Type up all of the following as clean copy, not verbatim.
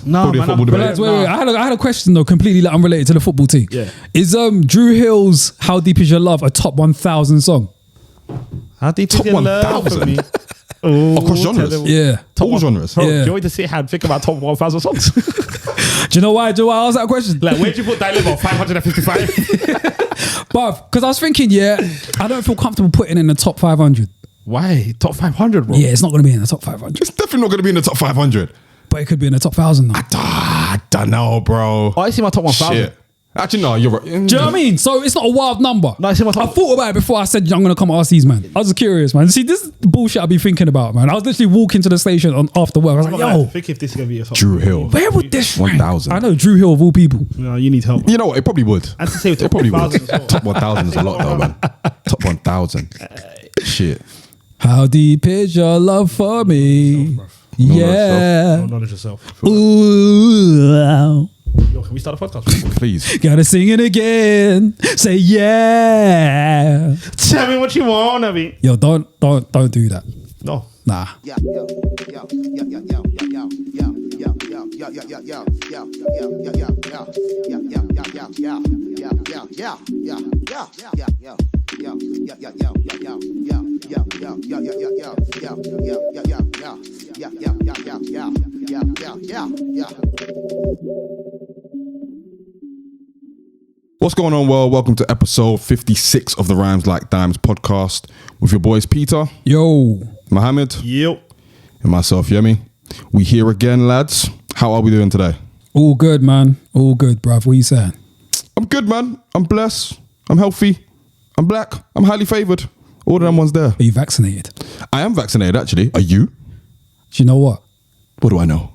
No, Probably a man, football debate. Wait, I had a question though, completely unrelated to the football team. Yeah. Is Drew Hill's "How Deep Is Your Love" a top 1,000 song? How deep Top is your love 1,000? for me? Across genres? Yeah. All genres. Bro, Yeah. do you want me to sit here and think about top 1,000 songs? Do you know why? I asked that question? Like, where'd you put that level? 555? But because I was thinking, I don't feel comfortable putting in the top 500. Why? Top 500, bro. Yeah, it's not going to be in the top 500, It's definitely not going to be in the top 500. but it could be in the top 1,000 though. I don't know, bro. Oh, I see my top 1,000. Shit. Actually, no, you're right. Do you know what I mean? So it's not a wild number. No, it's in my top- I thought about it before I said I'm going to come ask these, man. I was curious, man. See, this is the bullshit I've been thinking about, man. I was literally walking to the station after work. I was I'm like, not gonna yo, think if this is going to be a top. Drew Hill. where would this rank? 1,000. I know Drew Hill of all people. No, you need help. You know what? It probably would. And to say It top probably 1,000 would. as well. Top 1,000 is a lot, though, man. Top 1,000. Shit. How deep is your love for me? Yeah. No knowledge yourself. Ooh. Yo, can we start a podcast? Please. Gotta sing it again. Say yeah. Tell me what you want, Abby. Yo, don't do that. No. Nah. What's going on, world? Welcome to episode 56 of the Rhymes Like Dimes podcast with your boys Peter, Yo. Mohammed, Yep. and myself, Yemi. We here again, lads. How are we doing today? All good, man. All good, bruv. What you saying? I'm good, man. I'm blessed. I'm healthy. I'm black. I'm highly favoured. All of them ones there. Are you vaccinated? I am vaccinated, actually. Are you? Do you know what? What do I know?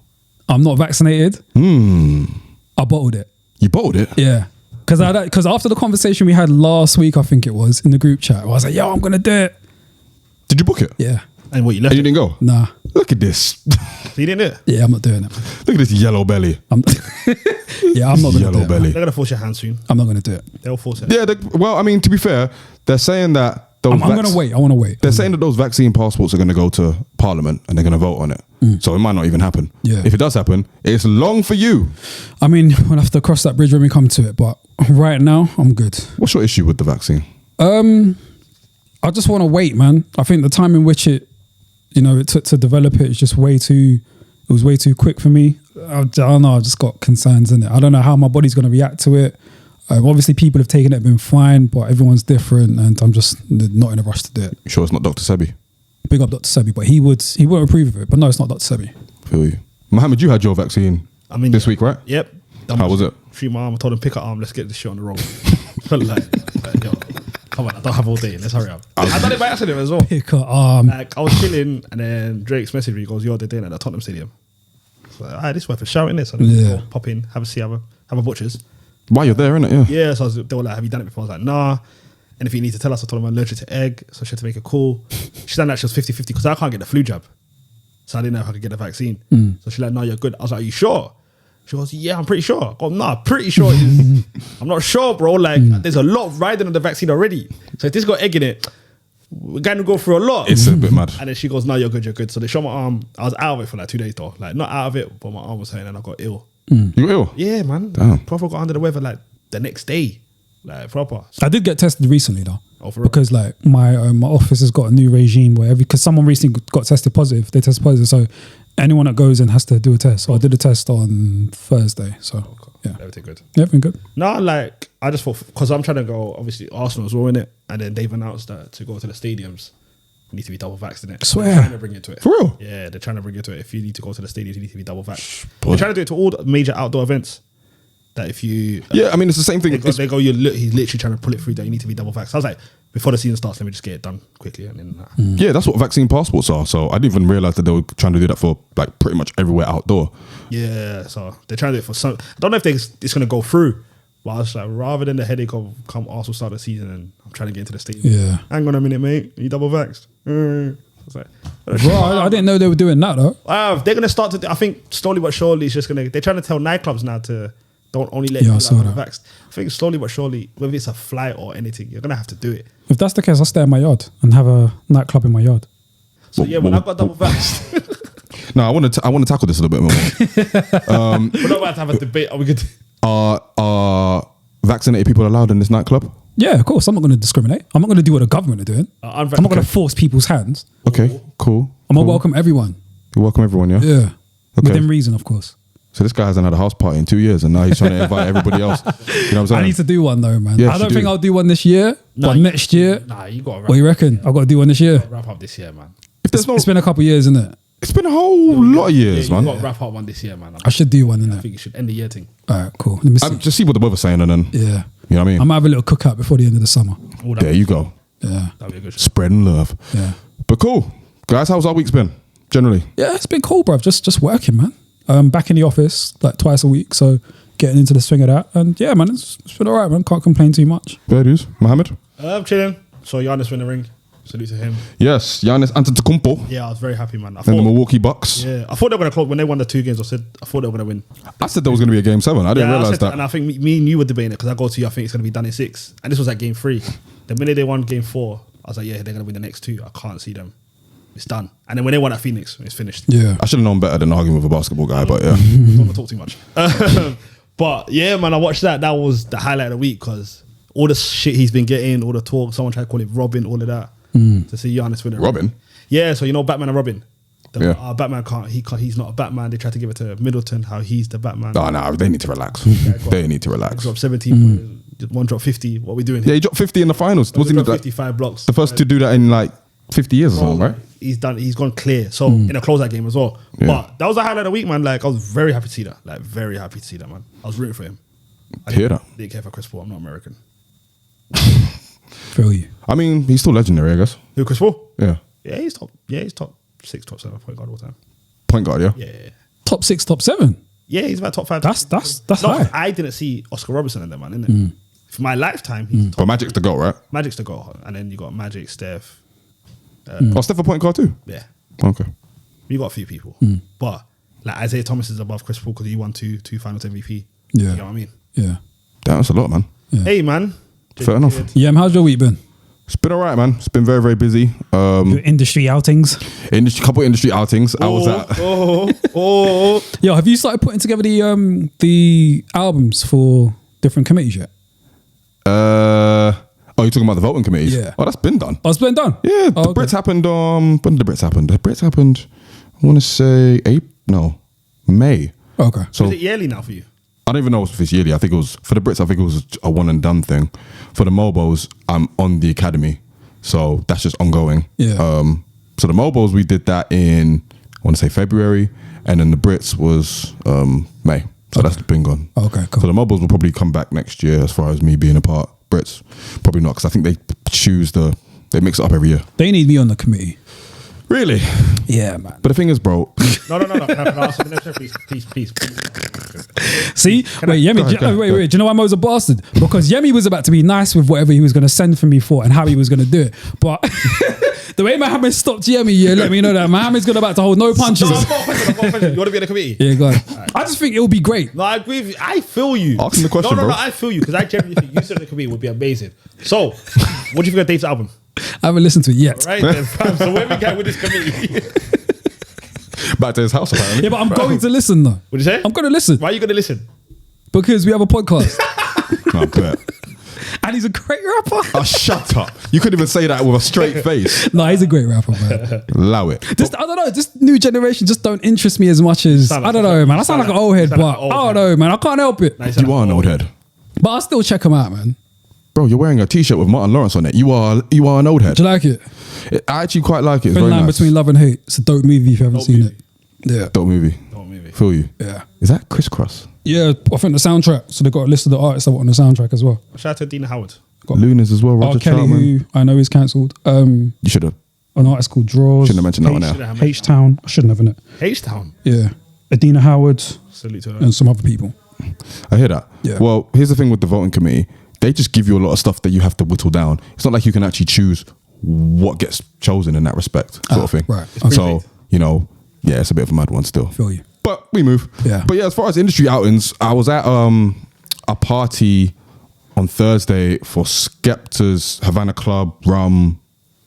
I'm not vaccinated. I bottled it. You bottled it? Yeah. Because after the conversation we had last week, I think it was, in the group chat, I was like, yo, I'm going to do it. Did you book it? Yeah. And what, you And left you it? didn't go? Nah. Look at this. You didn't do it? Yeah, I'm not doing it. Look at this yellow belly. I'm not going to Yellow do it. belly. They're going to force your hand soon. I'm not going to do it. They'll force it. Yeah, well, I mean, to be fair, they're saying that those I'm going to wait. I want to wait. They're saying that those vaccine passports are going to go to Parliament and they're going to vote on it. So it might not even happen. Yeah. If it does happen, it's long for you. I mean, we'll have to cross that bridge when we come to it. But right now, I'm good. What's your issue with the vaccine? I just want to wait, man. I think the time in which it took to develop it is just it was way too quick for me. I don't know. I just got concerns in it. I don't know how my body's going to react to it. Obviously, people have taken it, been fine, but everyone's different, and I'm just not in a rush to do it. You sure it's not Dr. Sebi? Big up Dr. Sebi, but he won't approve of it. But no, it's not Dr. Sebi. Feel you. Mohammed, you had your vaccine this week, right? Yep. How was it? Treat my arm. I told him, pick up arm. Let's get this shit on the road. Yo, come on, I don't have all day. Let's hurry up. I done it by accident as well. Pick her arm. Like, I was chilling, and then Drake's messaged me. He goes, "Yo, they're doing it at the Tottenham Stadium." So, this is worth a shout in this. So Yeah. go pop in, have a butcher's. Why you're there, innit? Yeah. Yeah, so they were like, "Have you done it before?" I was like, "Nah." And if you need to tell us, I told them I'm allergic to egg, so she had to make a call. She done that, she was 50-50 because I can't get the flu jab. So I didn't know if I could get the vaccine. So she's like, "No, you're good." I was like, "Are you sure?" She goes, "Yeah, I'm pretty sure." I go, "Nah, pretty sure it is." I'm not sure, bro. Like, there's a lot riding on the vaccine already. So if this got egg in it, we're going to go through a lot. It's a bit mad. And then she goes, "No, you're good, you're good." So they showed my arm. I was out of it for like 2 days though. Like, not out of it, but my arm was hurting and I got ill. You got ill? Yeah, man. Damn. Proper got under the weather like the next day. Like, proper. I did get tested recently though. Oh, for real? Because like my office has got a new regime where because someone recently got tested positive, they test positive, so anyone that goes in has to do a test. So I did a test on Thursday. So yeah, Everything good. everything good. No, like, I just thought, because I'm trying to go, obviously, Arsenal as well, innit? And then they've announced that to go to the stadiums, you need to be double vaxxed, innit? Swear. They're trying to bring it to it. For real? Yeah, they're trying to bring it to it. If you need to go to the stadiums, you need to be double vaxxed. boy. They're trying to do it to all the major outdoor events. That if you... Yeah, I mean, it's the same thing. He's literally trying to pull it through that you need to be double vaxxed. I was like, before the season starts, let me just get it done quickly. And then, Yeah, that's what vaccine passports are. So I didn't even realize that they were trying to do that for like pretty much everywhere outdoor. yeah, so they're trying to do it for some... I don't know if it's going to go through, but I was like, rather than the headache of come Arsenal start the season and I'm trying to get into the stadium. Yeah. Hang on a minute, mate. You double vaxxed? I was like... Bro, I didn't know they were doing that though. They're going to start to... I think slowly but surely it's just going to... They're trying to tell nightclubs now to... Don't only let Yeah, I people saw have that. vaxxed. I think slowly but surely, whether it's a flight or anything, you're going to have to do it. If that's the case, I'll stay in my yard and have a nightclub in my yard. So yeah, when I got double vaxxed... No, I want to tackle this a little bit more. We're not about to have a debate. Are we good? Are vaccinated people allowed in this nightclub? Yeah, of course. I'm not going to discriminate. I'm not going to do what the government are doing. I'm not going to force people's hands. Okay, cool. I'm going to welcome everyone. You welcome everyone, yeah? Yeah. Okay. Within reason, of course. So this guy hasn't had a house party in 2 years, and now he's trying to invite everybody else. You know what I'm saying? I need to do one though, man. Yes, I don't you think do. I'll do one this year, but next year. Nah, you got to What do you reckon? I've got to do one this year. wrap up this year, man. If there's no, It's been a couple of years, isn't it? it's been a whole lot of years, You man. got to wrap up one this year, man. I should do one, I innit? think you should end the year thing. All right, cool. Let me see. Just see what the weather's saying, and then Yeah. you know what I mean. I might have a little cookout before the end of the summer. All that, There you go, Yeah. that'd be a good shit. spreading love. Yeah. But cool, guys. How's our week's been generally? Yeah, it's been cool, bruv. Just working, man. Back in the office like twice a week, so getting into the swing of that. And yeah, man, it's been all right, man. Can't complain too much. Fair dues, Mohammed. I'm chilling. So Giannis win the ring. Salute to him. Yes, Giannis Antetokounmpo Yeah, I was very happy, man. I and the thought, Milwaukee Bucks. yeah, I thought they were going to close when they won the 2 games. I thought they were going to win. I said there was going to be a game 7. I didn't Yeah, I realize said that. and I think me and you were debating it because I go to you. I think it's going to be done in 6, and this was at game 3. The minute they won game 4, I was like, yeah, they're going to win the next 2. I can't see them. It's done. And then when they won at Phoenix, it's finished. Yeah. I should have known better than arguing with a basketball guy, but yeah. Don't want to talk too much. But yeah, man, I watched that. That was the highlight of the week because all the shit he's been getting, all the talk. Someone tried to call it Robin, all of that. To see Giannis win it. Robin? Yeah, so you know Batman and Robin. Yeah. Batman can't. He's not a Batman. They tried to give it to Middleton. How he's the Batman. No, they need to relax. They need to relax. Drop 17 points, one drop 50. What are we doing Yeah, here? he dropped 50 in the finals. Wasn't he Drop like 55 blocks. the first to do that in like 50 years or something, right? He's done. He's gone clear. So in a closeout game as well. Yeah. But that was the highlight of the week, man. Like I was very happy to see that. Like very happy to see that, man. I was rooting for him. I Hear that? didn't care for Chris Paul. I'm not American. Feel you. I mean, he's still legendary, I guess. Who, Chris Paul? Yeah. Yeah, he's top. Yeah, he's top 6, top 7 point guard all the time. Point guard, yeah? Yeah. Top 6, top 7. Yeah, he's about top 5. That's No, high. I didn't see Oscar Robertson in there, man, innit? For my lifetime, he's top. But Magic's the goal, right? Magic's the goal. And then you got Magic, Steph. Oh, Steph a point guard too? Yeah. Okay. You got a few people. But like Isaiah Thomas is above Chris Paul because he won two finals MVP. Yeah. You know what I mean? Yeah. Damn, that's a lot, man. Hey, man. Fair enough. Yeah, how's your week been? It's been all right, man. It's been very, very busy. Your industry outings. Couple industry outings. I was at. Yo, have you started putting together the albums for different committees yet? Oh, you're talking about the voting committees? Yeah. Oh, that's been done. Oh, it's been done? Yeah, the Oh, okay. Brits happened. When did the Brits happen? The Brits happened, I want to say May. Okay. So Is it yearly now for you? I don't even know if it's yearly. I think it was for the Brits. I think it was a one and done thing. For the Mobos, I'm on the academy, so that's just ongoing. Yeah. So the Mobos, we did that in I want to say February, and then the Brits was May. So that's been gone. Okay, cool. So the Mobos will probably come back next year. As far as me being a part, Brits probably not because I think they mix it up every year. They need me on the committee. Really? Yeah, man. But the thing is, bro. No. Can I ask something else? Please. See? Wait, Yemi, go ahead. wait. Do you know why Mo's a bastard? Because Yemi was about to be nice with whatever he was going to send for me for and how he was going to do it. But the way Mohammed stopped Yemi, yeah, let me know that Mohammed's going about to hold no punches. No, I've got a question. You want to be in the committee? Yeah, go on. I just think it would be great. No, I agree with you. I feel you. Ask him the question, No, bro. I feel you because I genuinely think you said the committee would be amazing. So, what do you think of Dave's album? I haven't listened to it yet. Right then, fam. So where we get with this committee? Back to his house, apparently. Yeah, but I'm going to listen though. What'd you say? I'm going to listen Why are you going to listen? because we have a podcast No, bet. and he's a great rapper. Oh, shut up. You couldn't even say that with a straight face. No, he's a great rapper, man. Allow it. Just, I don't know, this new generation just don't interest me as much as, Sound I like- don't know, man. I sound like an old head, sound but like an old I don't head. know, man. I can't help it. Nice. You are an old head. But I'll still check him out, man. Bro, you're wearing a t-shirt with Martin Lawrence on it. You are an old head. Do you like it? I actually quite like it. It's Thin very line nice. between love and hate. It's a dope movie if you haven't Dope seen movie. it. Yeah. Dope movie. Don't maybe. Feel you. Yeah. Is that crisscross? Yeah, I think the soundtrack. So they got a list of the artists that were on the soundtrack as well. Shout out to Dina Howard. Got Lunas as well. R. Roger Kelly, Troutman. who I know is cancelled. You should have. An artist called Draws. Shouldn't have mentioned that one Shouldn't now. have mentioned H-Town. I shouldn't have, innit? H-Town. Yeah. Adina Howard Salute to her. and some other people. I hear that. Yeah. Well, here's the thing with the voting committee. They just give you a lot of stuff that you have to whittle down. It's not like you can actually choose what gets chosen in that respect, sort of thing. right. It's So, pretty yeah, it's a bit of a mad one still. Feel you. But we move. Yeah. But yeah, as far as industry outings, I was at a party on Thursday for Skepta's Havana Club Rum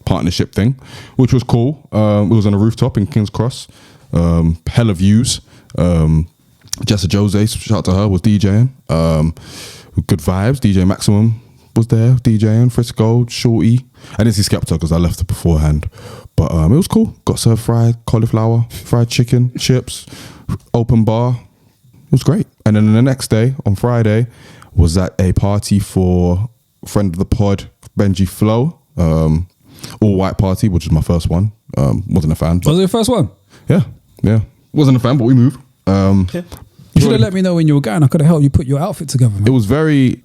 partnership thing, which was cool. It was on a rooftop in King's Cross. hella views. Jessa Jose, shout out to her, was DJing. Good vibes. DJ Maximum was there, DJing. Frisco, Shorty. I didn't see Skepta because I left it beforehand. But it was cool. Got served fried cauliflower, fried chicken, chips, open bar. It was great. And then the next day, on Friday, was at a party for a friend of the pod, Benji Flow. All white party, which was my first one. Wasn't a fan. Was it your first one? Yeah. Wasn't a fan, but we moved. You should have let me know when you were going. I could have helped you put your outfit together, man. It was very,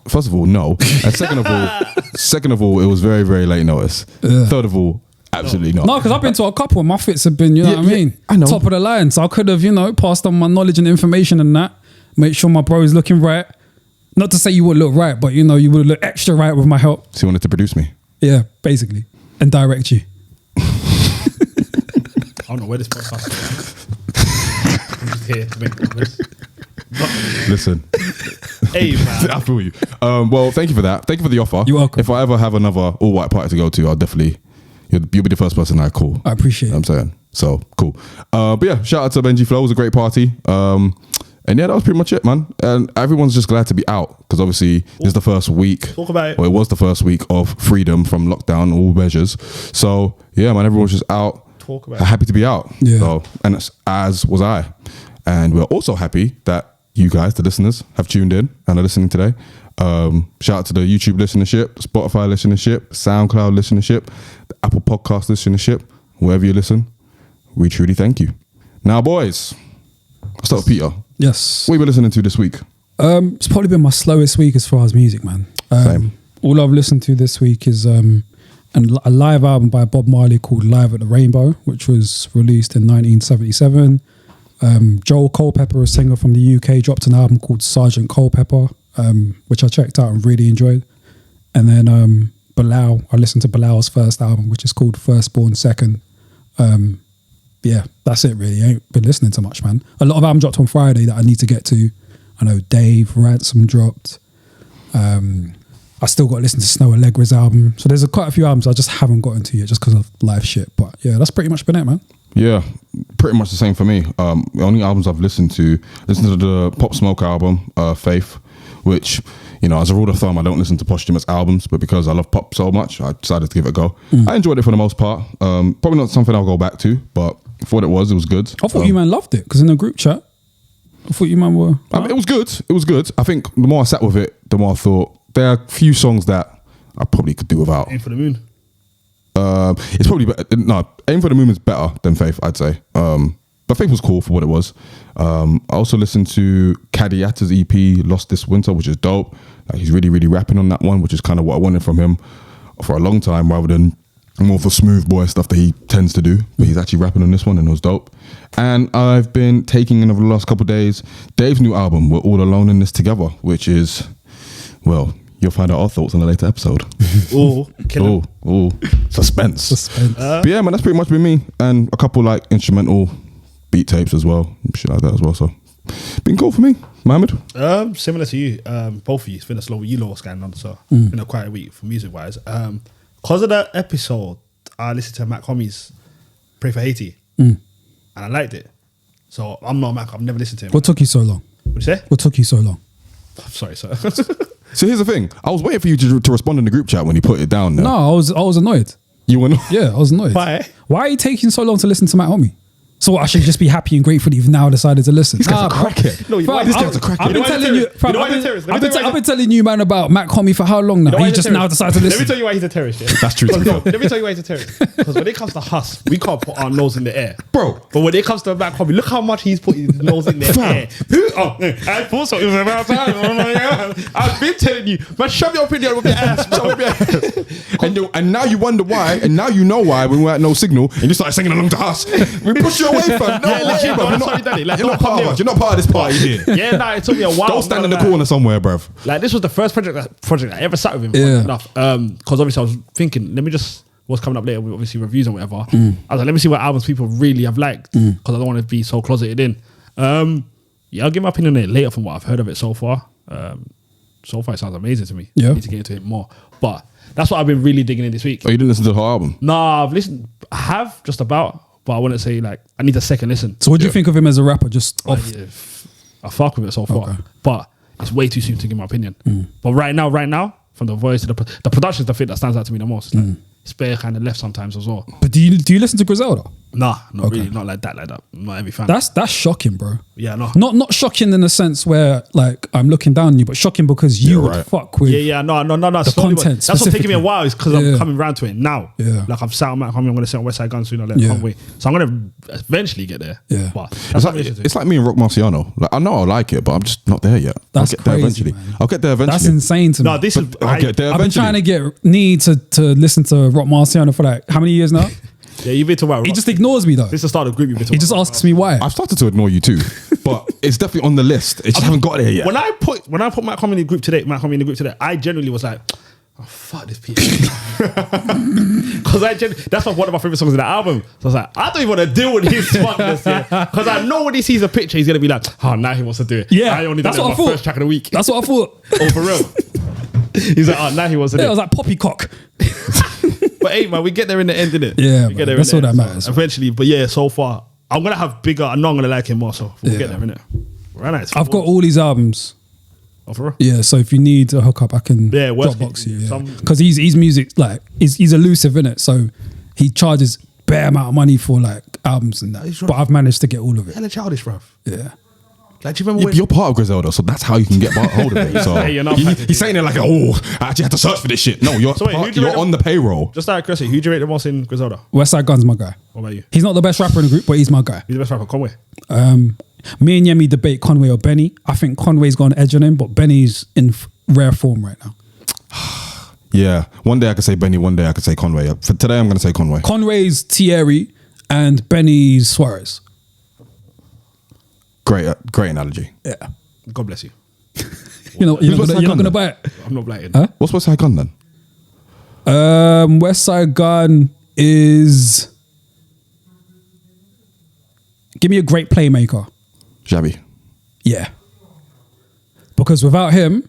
first of all, no. And second of all, it was very, very late notice. Third of all, absolutely not. No, because I've been to a couple and my fits have been, you know what I mean? I know. Top of the line. So I could have, passed on my knowledge and information and that. Make sure my bro is looking right. Not to say you would look right, but you would look extra right with my help. So you wanted to produce me? Yeah, basically. And direct you. I don't know where this podcast is. I'm just here to make progress. Listen. Hey, man. I feel you. Well, thank you for that. Thank you for the offer. You're welcome. If I ever have another all-white party to go to, I'll definitely, you'll be the first person I call. I appreciate it. I'm saying. So, cool. But yeah, shout out to Benji Flow. It was a great party. And yeah, that was pretty much it, man. And everyone's just glad to be out because obviously this is the first week. Talk about it. Or it was the first week of freedom from lockdown, all measures. So yeah, man, everyone's just out. Talk about it. Happy to be out. Yeah. So, and as was I. And we're also happy that you guys, the listeners, have tuned in and are listening today. Shout out to the YouTube listenership, Spotify listenership, SoundCloud listenership, the Apple Podcast listenership, wherever you listen. We truly thank you. Now, boys, I'll start with Peter. Yes. What have you been listening to this week? It's probably been my slowest week as far as music, man. Same. All I've listened to this week is a live album by Bob Marley called Live at the Rainbow, which was released in 1977. Joel Culpepper, a singer from the UK, dropped an album called Sergeant Culpepper, which I checked out and really enjoyed. And then Bilal, I listened to Bilal's first album, which is called Firstborn Second. Yeah, that's it really. I ain't been listening to much, man. A lot of albums dropped on Friday that I need to get to. I know Dave Ransom dropped. I still got to listen to Snow Allegra's album. So there's quite a few albums I just haven't gotten to yet just because of live shit. But yeah, that's pretty much been it, man. Yeah, pretty much the same for me. The only albums I've listened to the Pop Smoke album, Faith, which, as a rule of thumb, I don't listen to posthumous albums, but because I love pop so much, I decided to give it a go. I enjoyed it for the most part. Probably not something I'll go back to, but for what it was good. I thought you man loved it because in the group chat, I thought you man were... I mean, it was good. It was good. I think the more I sat with it, the more I thought there are a few songs that I probably could do without. Aim for the Moon. It's probably better. No, Aim for the Moon is better than Faith, I'd say. But Faith was cool for what it was. I also listened to Kadiata's EP, Lost This Winter, which is dope. Like, he's really, really rapping on that one, which is kind of what I wanted from him for a long time, rather than more of the smooth boy stuff that he tends to do. But he's actually rapping on this one and it was dope. And I've been taking in over the last couple of days Dave's new album, We're All Alone in This Together, which is, well, you'll find out our thoughts in a later episode. Ooh, killer. Ooh, suspense. But yeah, man, that's pretty much been me. And a couple like instrumental beat tapes as well, shit like that as well. So been cool for me. Mohammed? Similar to you, both of you. It's been a slow week. You know what's going on, so it's been a quiet week for music wise. Because of that episode, I listened to Mac Hommy's Pray for Haiti, and I liked it. So I'm not Mac. I've never listened to him. What took you so long? What you say? What took you so long? I'm sorry, sir. So here's the thing. I was waiting for you to respond in the group chat when he put it down there. No, I was annoyed. You were not? Yeah, I was annoyed. Why? Why are you taking so long to listen to Matt Homie? So I should just be happy and grateful that you've now decided to listen. This guy's a crackhead. No, you know why This guy's a crackhead. I've been telling you. You know why he's a terrorist? I've been telling you, man, about Matt Homie for how long now? why He he's a just now terrorist? decided to Let me listen. tell you why he's a terrorist. Yeah? That's true. No, let me tell you why he's a terrorist. Because when it comes to us, we can't put our nose in the air, Bro. But when it comes to Mac Homie, look how much he's put his nose in the air. I thought so. It was about time. Oh my God. I've been telling you, man, shove your opinion with your ass, bro. And now you wonder why, and now you know why when we were at no signal, and you started singing along to us. We pushed you away, fam. No way, bro. You're not part of us. You're not part of this party here. Yeah, nah, it took me a while. Don't stand in the corner somewhere, bruv. Like, this was the first project I ever sat with him. Yeah. Enough. Because obviously I was thinking, let me just, what's coming up later, with obviously reviews and whatever. I was like, let me see what albums people really have liked, because I don't want to be so closeted in. Yeah, I'll give my opinion on it later from what I've heard of it so far. So far it sounds amazing to me. Yeah. I need to get into it more. But that's what I've been really digging in this week. Oh, you didn't listen to the whole album? Nah, I have just about, but I wouldn't say like I need a second listen. So what do you think of him as a rapper? Just Like, off. yeah, I fuck with it so far, Okay. but it's way too soon to give my opinion. But right now, from the voice to the production is the thing that stands out to me the most. Like, it's bare kind of left sometimes as well. But do you listen to Griselda? Nah, not Okay. really, not like that. Not every fan. That's shocking, bro. Yeah, no. Not shocking in the sense where like I'm looking down on you, but shocking because you Yeah, would right. fuck with. Yeah, no. The slowly, but content that's what's taking me a specifically. while is because Yeah. I'm coming round to it now. Yeah. Like I've sat on Matt Conway, I'm going to sit on West Side Gun soon or later. Yeah. Conway. So I'm going to eventually get there. Yeah. But It's that's like, what it is. it's like me and Rock Marciano. Like I know I like it, but I'm just not there yet. That's I'll get there crazy, eventually. man. I'll get there eventually. That's insane to me. No, this is. I'll get there I've been eventually. trying to get Nee to listen to Rock Marciano for like how many years now? Yeah, you've been to about. He just ignores me though. This is the start of the group you've been to. He just asks me why. I've started to ignore you too, but it's definitely on the list. It just haven't got there yet. When I put Matt Conway in the group today, I genuinely was like, oh fuck this piece. Because that's one of my favorite songs in the album. So I was like, I don't even want to deal with his smugness here. Because I know when he sees a picture, he's gonna be like, oh now he wants to do it. Yeah, I only done that's it on what I my thought. first track of the week. That's what I thought. Oh, for real. He's like, oh now he wants to do Yeah, I it. was like poppycock. But hey, man, we get there in the end, innit? Yeah, we man, get there that's in the all end. that So matters. eventually, but yeah, so far, I'm gonna have bigger. I know I'm gonna like him more, so we'll Yeah. get there, innit? Right, nice. I've got all these albums. Oh, for real? Yeah, so if you need a hookup, I can Yeah, worst Dropbox case, you. some- Because he's music like he's elusive in it, so he charges bare amount of money for like albums and that. He's right. But I've managed to get all of it. Hella childish, bruv. Yeah. Like, do you remember Yeah, when? but you're part of Griselda, so that's how you can get hold of it. So Hey, you're not he- part of it. he's saying it like, oh, I actually had to search for this shit. No, you're So wait, who'd you you're rate on the payroll. Just out of curiosity, who do you rate the most in Griselda? Westside Gun's my guy. What about you? He's not the best rapper in the group, but he's my guy. Who's the best rapper? Conway. Me and Yemi debate Conway or Benny. I think Conway's got an edge on him, but Benny's in rare form right now. Yeah, one day I could say Benny, one day I could say Conway. For today, I'm going to say Conway. Conway's Thierry and Benny's Suarez. Great analogy. Yeah. God bless you. You're not Who's Westside going to Gun buy it. I'm not blighted. Huh? What's West Side Gun then? Westside Gun is. Give me a great playmaker. Xabi. Yeah. Because without him,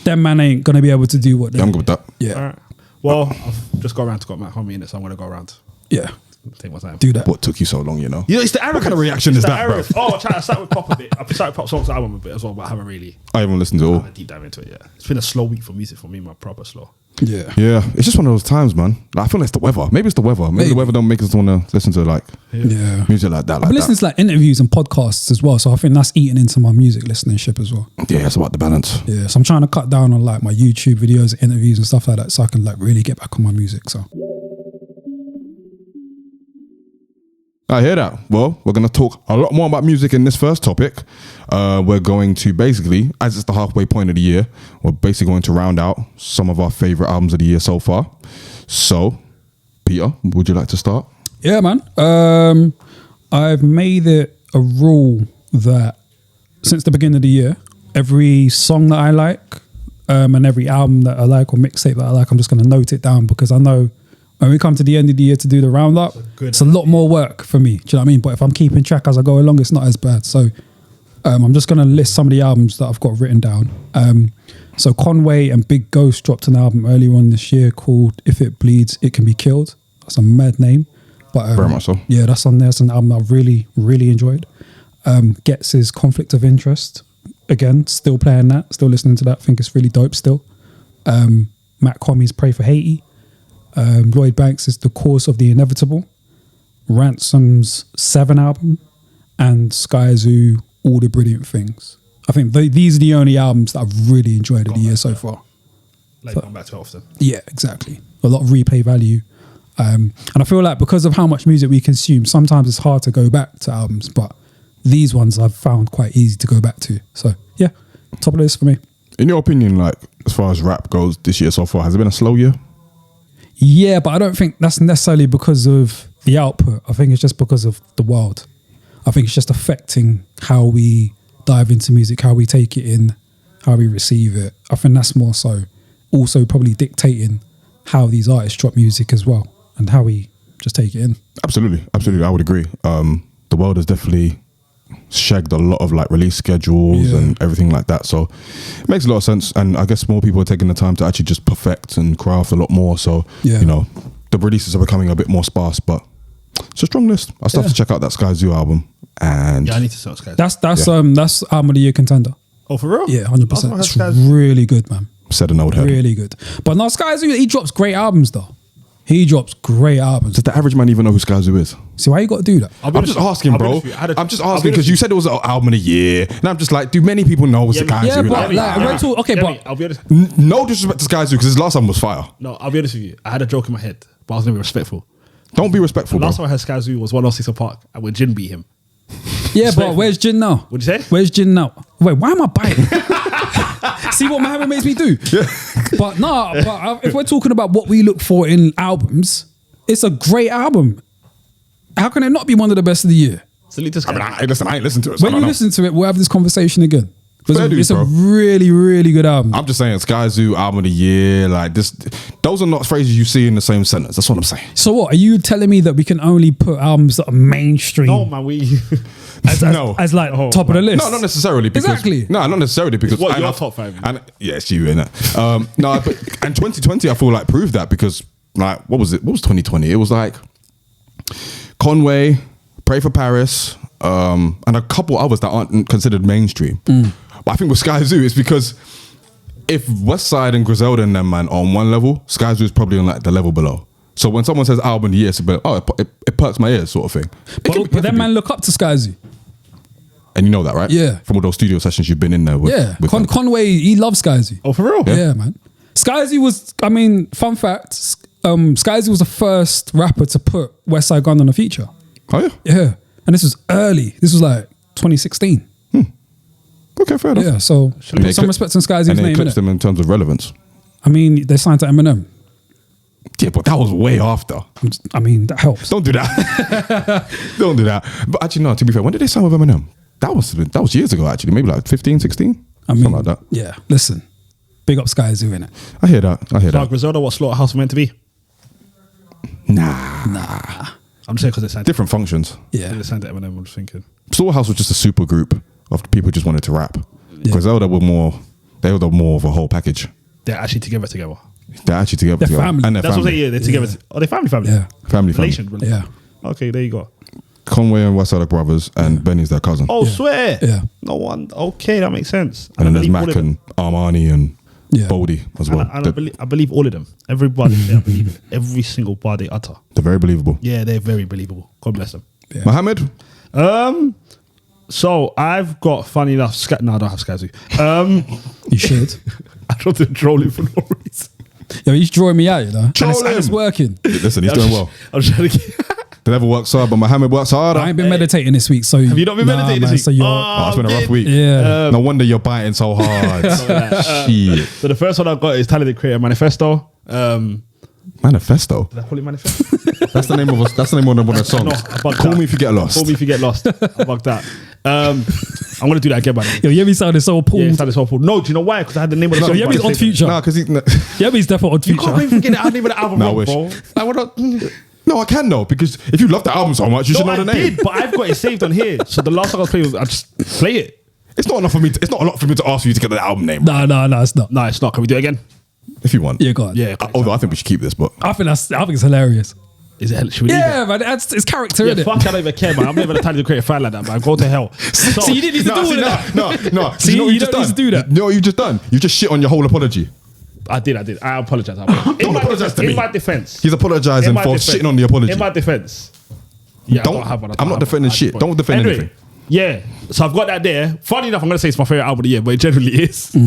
them man ain't going to be able to do what they Yeah, I'm good with that. Yeah. All right. Well, I've just got around to got Matt Conway in it, so I'm gonna go around. Yeah. Take my time. Do that. What took you so long, you know? You know, it's the arrogance. kind of reaction It's is the that, bro? arrogance. Oh, I started with Pop a bit. I started Pop Song's album a bit as well, but I haven't really I haven't listened to it all. had a deep dive into it yet. It's been a slow week for music for me, man. Proper slow. Yeah. Yeah, it's just one of those times, man. Like, I feel like it's the weather. Maybe it's the weather. Maybe Maybe. the weather don't make us want to listen to like Yeah. music like that. I've Like been listening that. to like interviews and podcasts as well, so I think that's eating into my music listening ship as well. Yeah, it's about the balance. Yeah, so I'm trying to cut down on like my YouTube videos, interviews and stuff like that, so I can like really get back on my music. So I hear that. Well, we're going to talk a lot more about music in this first topic. We're going to basically, as it's the halfway point of the year, we're basically going to round out some of our favorite albums of the year so far. So, Peter, would you like to start? yeah, man. I've made it a rule that since the beginning of the year, every song that I like and every album that I like or mixtape that I like, I'm just going to note it down because I know when we come to the end of the year to do the roundup, it's a lot more work for me. Do you know what I mean? But if I'm keeping track as I go along, it's not as bad. So I'm just going to list some of the albums that I've got written down. So Conway and Big Ghost dropped an album earlier on this year called If It Bleeds, It Can Be Killed. That's a mad name. But Very much so. Yeah, that's on there. It's an album I've really, really enjoyed. Gets his Conflict of Interest. Again, still playing that, still listening to that. I think it's really dope still. Matt Comey's Pray for Haiti. Lloyd Banks is The Cause of the Inevitable. Ransom's 7 album. And Sky Zoo, All the Brilliant Things. I think these are the only albums that I've really enjoyed of the year so far. Like, going back to it often. Yeah, exactly. A lot of replay value. And I feel like because of how much music we consume, sometimes it's hard to go back to albums, but these ones I've found quite easy to go back to. So yeah, top of the list for me. In your opinion, like, as far as rap goes this year so far, has it been a slow year? Yeah, but I don't think that's necessarily because of the output. I think it's just because of the world. I think it's just affecting how we dive into music, how we take it in, how we receive it. I think that's more so also probably dictating how these artists drop music as well and how we just take it in. Absolutely. I would agree. The world has definitely shagged a lot of like release schedules and everything like that. So it makes a lot of sense. And I guess more people are taking the time to actually just perfect and craft a lot more. So, Yeah. you know, the releases are becoming a bit more sparse, but It's a strong list. I still have to check out that Sky Zoo album. And Yeah, I need to sell Sky. That's album of the year contender. Oh, for real? Yeah, 100%. It's Sky. really good, man. said an old head. Really good. But no, Sky Zoo, he drops great albums though. He drops great albums. Does the average man even know who Sky Zoo is? See, why you got to do that? I'm just asking, bro. I'm just asking because you said it was an album of the year. And I'm just like, do many people know what's Sky Yeah, Zoo? but like, we're talking, okay, but I'll be honest. No disrespect to Sky Zoo because his last album was fire. No, I'll be honest with you. I had a joke in my head, but I was going to be respectful. Don't be respectful, The bro. last time I heard Sky Zoo was 106 Park, and when Jin beat him. yeah, but where's Jin now? What'd you say? Where's Jin now? Wait, why am I biting? See what Mohammed makes me do? Yeah. But no, if we're talking about what we look for in albums, it's a great album. How can it not be one of the best of the year? Salute to Sky. I ain't listened to it. So When I you don't know. listen to it, we'll have this conversation again. Fair dues, It's a bro. really, really good album. I'm just saying, Sky Zoo album of the year, like this. Those are not phrases you see in the same sentence. That's what I'm saying. So what? Are you telling me that we can only put albums that are mainstream No, man, we. No. as like Oh, top of the list? No, not necessarily. Because, Exactly. No, not necessarily because What, and your I- top five? And yeah, it's you, innit? No, but and 2020, I feel like proved that because like what was it? What was 2020? It was like Conway, Pray for Paris, and a couple others that aren't considered mainstream. But I think with Sky Zoo, it's because if Westside and Griselda and them man are on one level, Sky Zoo is probably on like the level below. So when someone says album of the year, it's a bit, it perks my ears, sort of thing. But them man look up to Sky Zoo. And you know that, right? Yeah. From all those studio sessions you've been in there with. Yeah, with them. Conway, he loves Sky Zoo. Oh, for real? Yeah, man. Sky Zoo was, I mean, fun fact, Sky Zoo was the first rapper to put Westside Gun on a feature. Oh yeah. Yeah. And this was early. This was like 2016. Okay, fair enough. Yeah, so And they put some eclipsed- respect on Sky Zoo's And they name, eclipsed innit? them in terms of relevance. I mean, they signed to Eminem. Yeah, but that was way after. I mean, that helps. Don't do that. Don't do that. But actually, no, to be fair, when did they sign with Eminem? That was years ago, actually. Maybe like 15, 16? I mean, Something like that. Yeah, listen. Big up Sky Zoo, innit? I hear that. Like Griselda, what Slaughterhouse was meant to be? Nah. I'm just saying because they signed. Different functions. Yeah. They signed to Eminem. I'm just thinking. Slaughterhouse was just a super group of people who just wanted to rap. Griselda were more, they were more of a whole package. They're actually together. They're actually together. They're together. family. And they're That's what family. they yeah. They're together. Are they family? Yeah. Family. Relation. Yeah. Okay, there you go. Conway and Westside are brothers, and Benny's their cousin. Oh, swear. Yeah. No one. Okay, that makes sense. and then I there's believe all Mac of them. and Armani and Yeah. Boldy as well. And I believe all of them. Everybody there, I believe it. Every single bar they utter. They're very believable. Yeah, they're very believable. God bless them. Yeah. Mohammed? So I've got funny enough. No, I don't have Sky Zoo. You should. I tried to troll him for no reason. Yo, he's drawing me out, you know? Troll And it's him. working. Listen, he's doing well. I'm trying to get. The devil works hard, but Mohammed works harder. I ain't been meditating this week, so... Have you not been meditating this week? So you're... Oh, it's been a rough week. yeah. No wonder you're biting so hard. Shit. So the first one I got is Tyler the Creator Manifesto. Manifesto. Did I call it Manifesto? That's the name of us. That's the name of one of the songs. No, I bugged Call that. me if you get lost. Call me if you get lost. I bugged that. I'm gonna do that again, by the way. Yo, Yemi's sounded so Yeah, pulled. it's this whole pool. No, do you know why? Because I had the name of the So song. Yemi's on Future. Nah, because he. Yemi's definitely on You can't Future. even get the name of the album No, I wrong, wish. bro. I would not. No, I can though, because if you love the album so much, you should know I the name. did, but I've got it saved on here. So the last song I was playing was I just play it. It's not enough for me. It's not a lot for me to ask you to get the album name. No, it's not. No, it's not. Can we do it again? If you want. Yeah, go on. Yeah. Although I think we should keep this, but I think it's hilarious. Is it? Should we leave Yeah, it? man, it's character, Yeah, innit? fuck, I don't even care, man. I'm never the Tyler the Creator fan like that, man. Go to hell. So, So you didn't need to do all of that. No. See, you know what you you've just don't need done? to do that. You know what you've just done? You just shit on your whole apology. I did. I apologize. Don't apologise to me. In my defense. He's apologising In my for defense. shitting on the apology. In my defense. Yeah, Don't- I don't have one. I I'm don't not have defending one. shit. Don't defend Anyway, anything. Yeah. So I've got that there. Funny enough, I'm gonna say it's my favorite album of the year, but it generally is.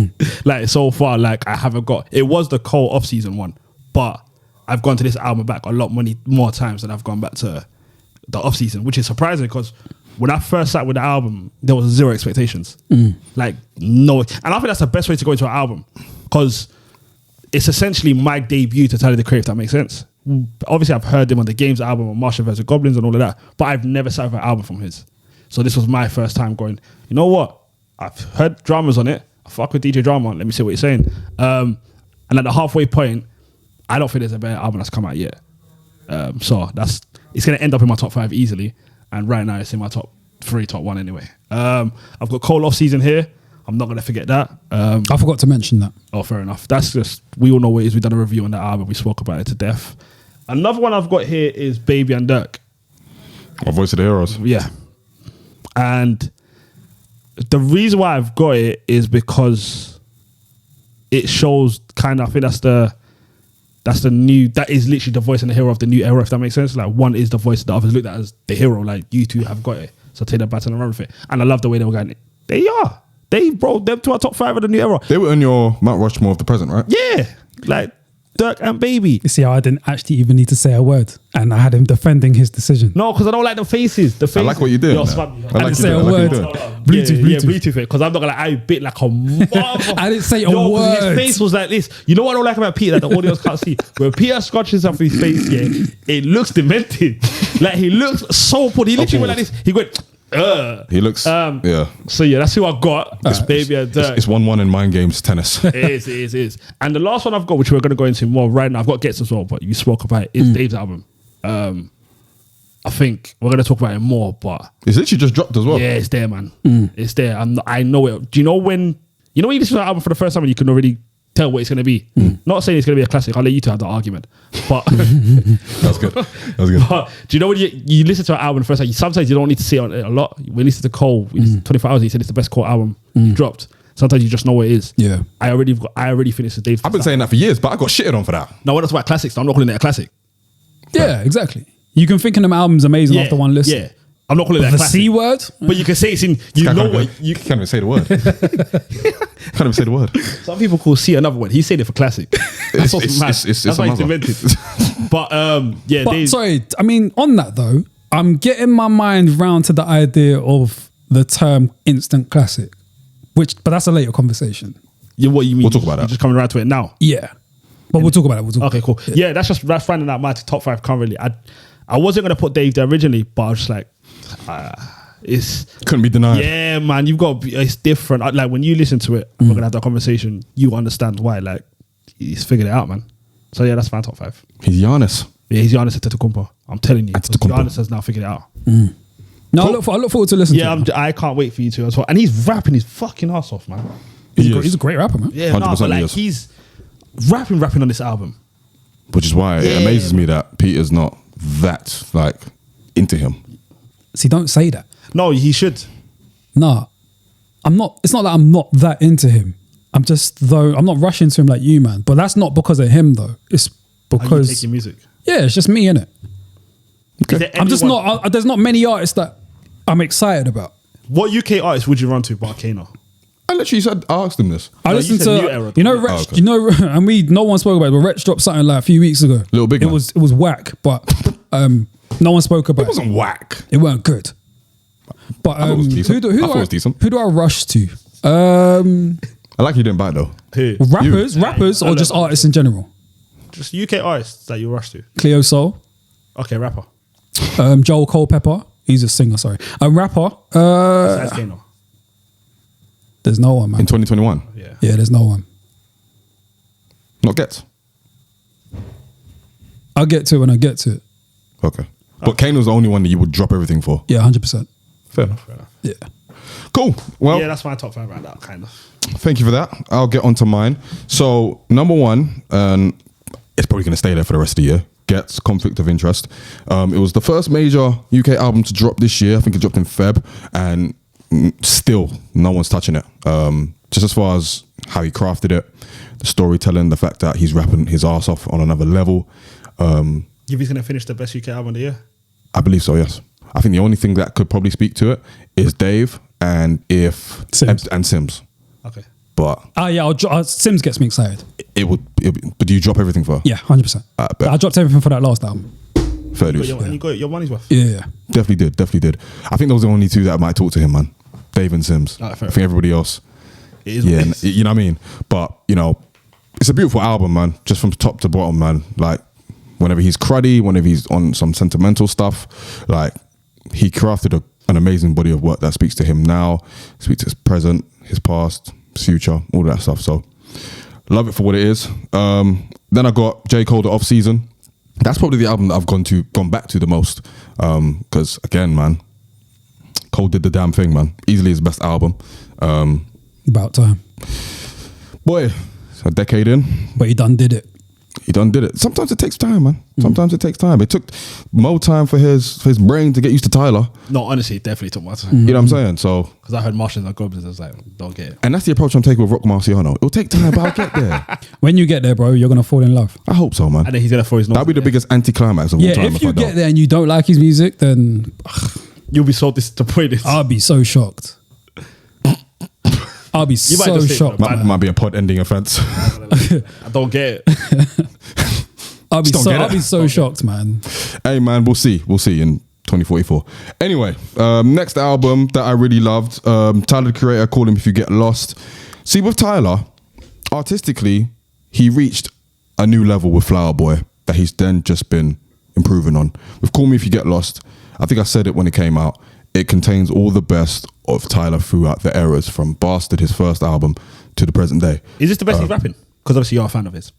Like so far, like I haven't got. It was the Cole off-season one, but I've gone to this album back a lot more times than I've gone back to the off-season, which is surprising because when I first sat with the album, there was zero expectations. Like no, and I think that's the best way to go into an album because it's essentially my debut to Tyler the Creator, if that makes sense. Obviously, I've heard him on the Games album, on Marshall vs. Goblins and all of that, but I've never sat with an album from his. So this was my first time going, you know what? I've heard dramas on it. I fuck with DJ Drama. Let me see what he's saying. And at the halfway point, I don't think there's a better album that's come out yet. So it's going to end up in my top 5 easily. And right now, it's in my top 3, top 1 anyway. I've got Cole off season here. I'm not going to forget that. I forgot to mention that. Oh, fair enough. That's just, we all know what it is. We've done a review on that album. We spoke about it to death. Another one I've got here is Baby and Dirk. My Voice of the Heroes. Yeah. And the reason why I've got it is because it shows kind of, I think that is literally the voice and the hero of the new era, if that makes sense. Like, one is the voice, the other is looked at as the hero. Like, you two have got it. So take that baton and run with it. And I love the way they were going. They are. They brought them to our top 5 of the new era. They were in your Mount Rushmore of the present, right? Yeah. Like, Dirk and Baby. You see how I didn't actually even need to say a word, and I had him defending his decision. No, because I don't like the faces. The faces. I like what you did. Yo, I spam me. like didn't you say doing a it. I like word. you doing it. Bluetooth. Because I'm not gonna lie, I bit like a mother. I didn't say a 'cause word. His face was like this. You know what I don't like about Peter that the audience can't see? When Peter scratches up his face, yeah, it looks demented. Like, he looks so poor. He literally went like this. He went, He looks, yeah. So yeah, that's who I got. This Baby and Dirk. It's 1-1 in mind games tennis. It is. And the last one I've got, which we're going to go into more right now, I've got Gets as well, but you spoke about it, is Dave's album. I think we're going to talk about it more, but It's literally just dropped as well. yeah, it's there, man. It's there. I know it. Do you know when you listen to the album for the first time and you can already tell what it's going to be? Not saying it's going to be a classic. I'll let you two have the argument. But That's good. That's good. but do you know when you listen to an album the first time, sometimes you don't need to see it a lot. When you listen to Cole, 24 Hours, he said it's the best Cole album he dropped. Sometimes you just know what it is. Yeah. I already finished the Dave's. I've been saying that for years, but I got shitted on for that. No, when I talk about classics, I'm not calling it a classic. Yeah, exactly. You can think of them albums amazing after one listen. Yeah. I'm not calling it a The classic. C word? But you can say it's in, you know what, you can't even say the word. Can't even say the word. some people call C another word. He's saying it for classic. That's what's mad. That's why he's another. invented. But yeah, But sorry, I mean, on that though, I'm getting my mind round to the idea of the term instant classic, but that's a later conversation. What you mean? We'll talk about You're that. just coming around to it now. Yeah. But we'll talk about it. Okay, cool. Yeah, that's finding out my top 5 currently. I wasn't gonna put Dave there originally, but I was just like, it's Couldn't be denied. yeah, man. You've got it's different. Like, when you listen to it, and we're gonna have that conversation. You understand why? Like, he's figured it out, man. So yeah, that's my top 5. He's Giannis. Yeah, he's Giannis Antetokounmpo. I'm telling you, Antetokounmpo. Giannis has now figured it out. No, I look forward to listening Yeah, to it. I can't wait for you to as well. And he's rapping his fucking ass off, man. He's a great rapper, man. Yeah, no, 100% but like, he is. he's rapping on this album. Which is why it amazes me that Peter's not that, like, into him. See, don't say that. No, he should. Nah, I'm not. It's not that I'm not that into him. I'm not rushing to him like you, man. But that's not because of him, though. It's How you because take your music. yeah, it's just me, innit? Is there I'm just anyone- not. There's not many artists that I'm excited about. What UK artist would you run to? Barcano. I literally said, I asked him this. I No, listened you said to New Era. Wretch, okay. and no one spoke about it. But Wretch dropped something like a few weeks ago. Little Big It Man. was whack, but no one spoke about It wasn't whack. It weren't good. But thought it was decent. I thought it was decent. Who do I rush to? I like you didn't bite though. Who? Rappers, or just artists in general? Just UK artists that you rush to. Cleo Soul, Okay, rapper. Joel Culpepper. He's a singer, sorry. A rapper. Besides Kano. There's no one, man. In 2021. Yeah. Yeah, there's no one. Not Gets. I'll get to it when I get to it. Okay. But Kane was the only one that you would drop everything for. Yeah, 100%. Fair enough. Yeah. Cool. Well, Yeah, that's my top 5 right now, kind of. thank you for that. I'll get on to mine. So, number 1, and it's probably going to stay there for the rest of the year, Gets Conflict of Interest. It was the first major UK album to drop this year. I think it dropped in Feb, and still no one's touching it. Just as far as how he crafted it, the storytelling, the fact that he's rapping his ass off on another level. You think he's going to finish the best UK album of the year? I believe so, yes. I think the only thing that could probably speak to it is Dave and Sims. Okay. But Yeah, Sims gets me excited. it would. But do you drop everything for? Yeah, 100%. I bet. I dropped everything for that last album. Fair And dues. you got your money's worth. Yeah. Definitely did. I think those are the only two that might talk to him, man. Dave and Sims. Alright, fair I think everybody else. It is what it is. You know what I mean? But, it's a beautiful album, man. Just from top to bottom, man. Like, whenever he's cruddy, whenever he's on some sentimental stuff, like, he crafted an amazing body of work that speaks to him now, speaks to his present, his past, his future, all that stuff. So, love it for what it is. Then I got J. Cole, The Off Season. That's probably the album that I've gone back to the most. Because, again, man, Cole did the damn thing, man. Easily his best album. About time. Boy, a decade in. But he done did it. he done did it. Sometimes it takes time, man. Sometimes it takes time. It took more time for his brain to get used to Tyler. No, honestly, it definitely took my time. You know what I'm saying? So, Because I heard Martians and Goblins, I was like, don't get it. and that's the approach I'm taking with Rock Marciano. It'll take time, but I'll get there. When you get there, bro, you're gonna fall in love. I hope so, man. And then he's gonna throw his nose. That'll be the biggest anticlimax of all Yeah, time. if you I get don't. there and you don't like his music, then You'll be so disappointed. I'll be so shocked. I'll be might so just say shocked. so, Might be a pod ending offense. I don't get it. I'll be Just don't get I'll it. be so shocked, man. Hey, man, we'll see. We'll see in 2044. Anyway, next album that I really loved, Tyler, the Creator, Call Him If You Get Lost. See, with Tyler, artistically, he reached a new level with Flower Boy that he's then just been improving on. With Call Me If You Get Lost, I think I said it when it came out, it contains all the best of Tyler throughout the eras, from Bastard, his first album, to the present day. Is this the best he's rapping? Because obviously you're a fan of his.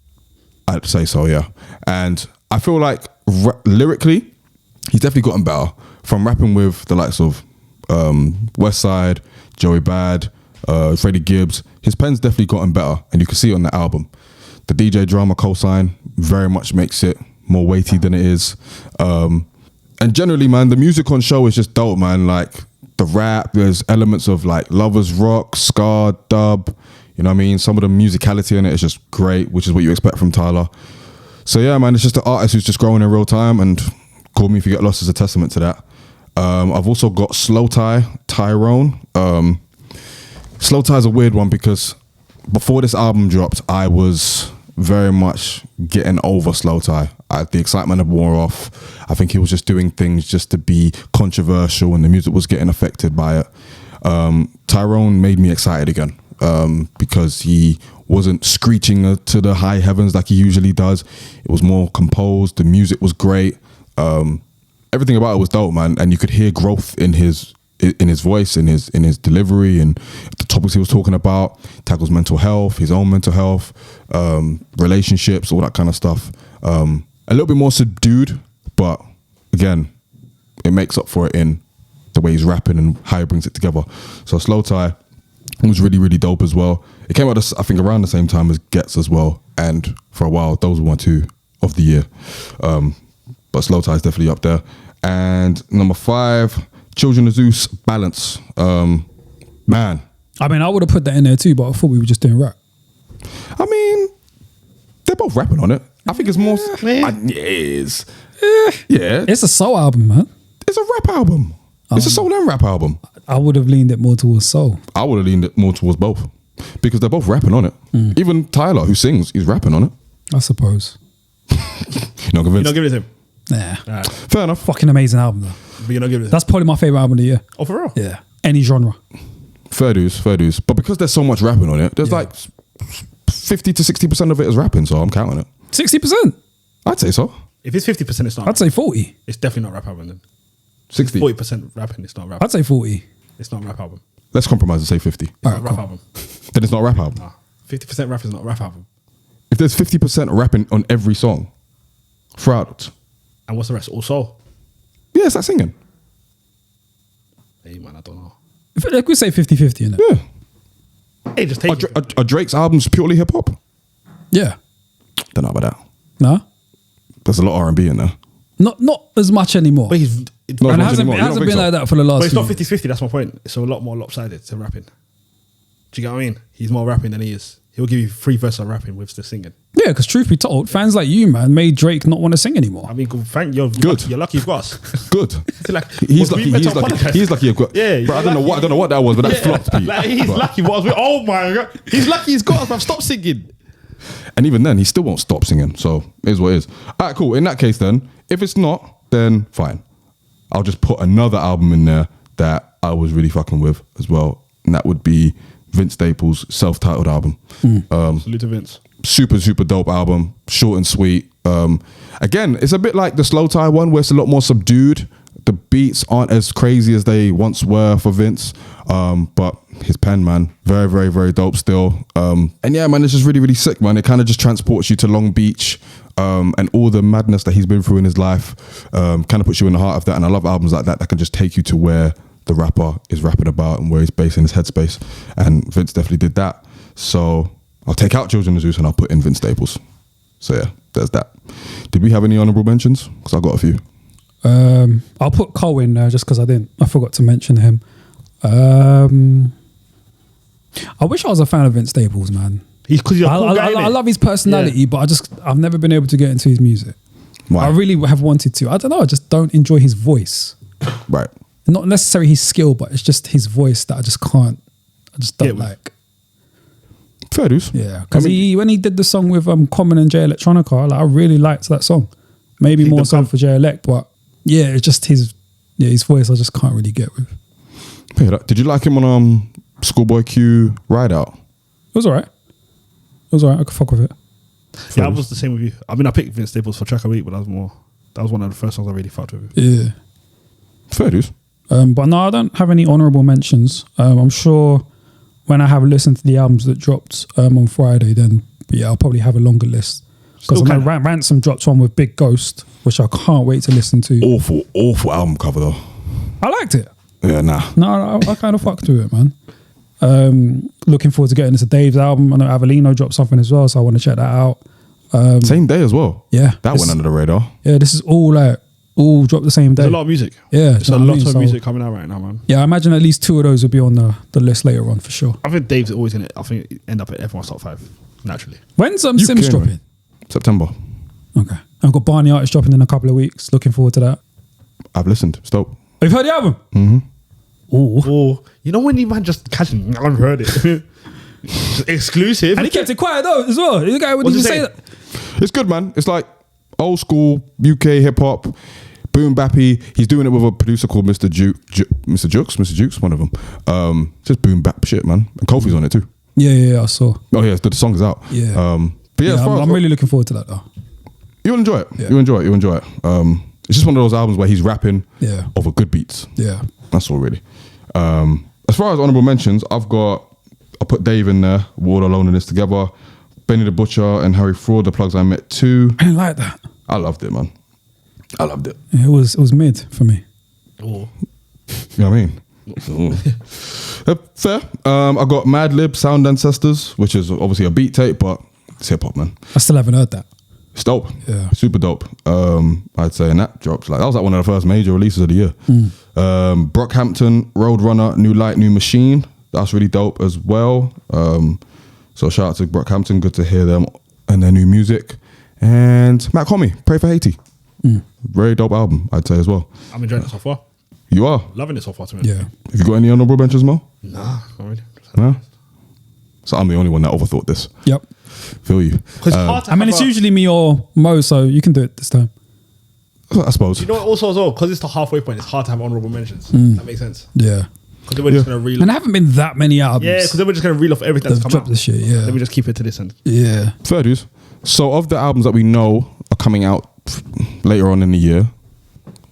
I'd say so, yeah. And I feel like lyrically, he's definitely gotten better from rapping with the likes of Westside, Joey Bad, Freddie Gibbs. His pen's definitely gotten better, and you can see it on the album. The DJ drama cosign very much makes it more weighty than it is. And generally, man, the music on show is just dope, man. Like the rap, there's elements of like lovers rock, ska, dub. You know what I mean? Some of the musicality in it is just great, which is what you expect from Tyler. So yeah, man, it's just an artist who's just growing in real time, and Call Me If You Get Lost is a testament to that. I've also got Slow Tie, Tyrone. Slow Tie is a weird one because before this album dropped, I was very much getting over Slow Tie. The excitement had wore off. I think he was just doing things just to be controversial, and the music was getting affected by it. Tyrone made me excited again because he wasn't screeching to the high heavens like he usually does. It was more composed. The music was great. Everything about it was dope, man. And you could hear growth in his voice, in his delivery, and the topics he was talking about. Tackles mental health, his own mental health, relationships, all that kind of stuff. A little bit more subdued, but again, it makes up for it in the way he's rapping and how he brings it together. So Slow Tie was really, really dope as well. It came out, I think, around the same time as Gets as well. And for a while, those were 1-2 of the year. But Slow Tie is definitely up there. And number 5, Children of Zeus, Balance. Man. I mean, I would have put that in there too, but I thought we were just doing rap. I mean, they're both rapping on it. I think it's more... Yeah. It is. Yeah. It's a soul album, man. It's a rap album. It's a soul and rap album. I would have leaned it more towards soul. I would have leaned it more towards both because they're both rapping on it. Even Tyler, who sings, he's rapping on it. I suppose. You're not You're convinced? not giving it to him. Nah. Alright. Fair enough. Fucking amazing album though. But you're not giving it to him. That's probably my favorite album of the year. Oh, for real? Yeah. Any genre. Fair dues. But because there's so much rapping on it, there's like 50 to 60% of it is rapping, so I'm counting it. 60%. I'd say so. If it's 50%, it's not. I'd say 40. It's definitely not rap album then. 60. 40% rapping, it's not rap. I'd say 40. It's not rap album. Let's compromise and say 50. It's not Alright, rap cool. album. Then it's not a rap album. Nah. 50% rap is not rap album. If there's 50% rapping on every song throughout, And what's the rest? All soul. yeah, it's like singing. Hey man, I don't know. If, like we say 50-50 in it. Yeah. Hey, just take it. Are Drake's albums purely hip hop? Yeah. Don't know about that. No. There's a lot of R&B in there. Not as much anymore. But he's... No, and it's it not hasn't, anymore. it You don't hasn't think been so? like that for the last But it's not few. 50-50, that's my point. It's a lot more lopsided to rapping. Do you get what I mean? He's more rapping than he is. He'll give you 3 verses of rapping with the singing. Yeah, because truth be told, fans like you, man, made Drake not want to sing anymore. I mean, thank you're Good. You're lucky you've got us. Good. Like, He's was we lucky. meant He's to lucky. apologise? He's lucky. I've got, Yeah, but I he's don't know lucky. what that was, but that flopped, Pete. Like, he's But- lucky. Oh my god, he's lucky. He's got us. Man. Stop singing. And even then, he still won't stop singing. So it is what it is. All right, cool. In that case, then, if it's not, then fine. I'll just put another album in there that I was really fucking with as well, and that would be Vince Staples' self-titled album. Salute to Vince. Super, super dope album, short and sweet. Again, it's a bit like the Slow Tie one, where it's a lot more subdued. The beats aren't as crazy as they once were for Vince, but his pen, man, very, very, very dope still. And yeah, man, it's just really, really sick, man. It kind of just transports you to Long Beach and all the madness that he's been through in his life. Kind of puts you in the heart of that. And I love albums like that can just take you to where the rapper is rapping about and where he's basing his headspace. And Vince definitely did that. So I'll take out Children of Zeus and I'll put in Vince Staples. So yeah, there's that. Did we have any honorable mentions? Because I got a few. I'll put Cole in there just because I forgot to mention him. I wish I was a fan of Vince Staples, man. He's because you're a cool guy, I love his personality, but I've never been able to get into his music. Why? I really have wanted to. I don't know. I just don't enjoy his voice. Right. Not necessarily his skill, but it's just his voice that I just can't. I just don't like. Fair dues. Yeah, because when he did the song with Common and Jay Electronica, like, I really liked that song. Maybe more so for Jay Elect, but yeah, it's just his voice. I just can't really get with. Yeah, did you like him on Schoolboy Q Ride Out? It was alright. I could fuck with it. Yeah, I was the same with you. I mean, I picked Vince Staples for Track of the Week, but that was one of the first songs I really fucked with. Yeah. Fair dues. But no, I don't have any honourable mentions. I'm sure when I have listened to the albums that dropped on Friday, then yeah, I'll probably have a longer list. Because I know Ransom dropped one with Big Ghost, which I can't wait to listen to. Awful album cover though. I liked it. Yeah, nah. No, I kind of fucked with it, man. Looking forward to getting into Dave's album. I know Avelino dropped something as well, so I want to check that out. Same day as well. Yeah. That went under the radar. Yeah, this is all dropped the same day. There's a lot of music. Yeah. There's a lot of music coming out right now, man. Yeah, I imagine at least 2 of those will be on the list later on for sure. I think Dave's always going to end up at everyone's top 5, naturally. When's Sims dropping? Man. September. Okay. I've got Barney Artist dropping in a couple of weeks. Looking forward to that. I've listened. It's dope. Have you heard the album? Mm-hmm. Oh, you know when you man just casually, I've heard it. Exclusive. And he kept it quiet though as well. The guy wouldn't even say that. It's good, man. It's like old school UK hip hop, boom bappy. He's doing it with a producer called Mr. Jukes, one of them. Just boom bap shit, man. And Kofi's on it too. Yeah, I saw. Oh yeah, the song is out. Yeah. But yeah, I'm really looking forward to that though. You'll enjoy it. Yeah. You'll enjoy it. It's just one of those albums where he's rapping over good beats. Yeah. That's all really. As far as honorable mentions, I put Dave in there, Wall Alone in This Together, Benny the Butcher and Harry Fraud, The Plugs I Met Too. I didn't like that. I loved it, man. I loved it. Yeah, it was mid for me. Oh. You know what I mean? Fair. I got Mad Lib, Sound Ancestors, which is obviously a beat tape, but it's hip hop, man. I still haven't heard that. It's dope. Yeah. Super dope. I'd say, and that drops that was like one of the first major releases of the year. Brockhampton, Roadrunner, New Light, New Machine. That's really dope as well. So shout out to Brockhampton. Good to hear them and their new music. And Matt Comey, Pray for Haiti. Very dope album, I'd say as well. I'm enjoying it so far. You are? Loving it so far to me. Yeah. Have you got any honorable mentions, Mo? Nah, not really. No? So I'm the only one that overthought this. Yep. Feel you. I mean, it's usually me or Mo, so you can do it this time. I suppose. You know what, also as well, because it's the halfway point, it's hard to have honorable mentions. That makes sense. Yeah. Because we're just going to reel And there haven't been that many albums. Yeah, because then we're just going to reel off everything that's They've come dropped out. this shit, yeah. Let me just keep it to this end. Yeah. Fair dues. So of the albums that we know are coming out later on in the year,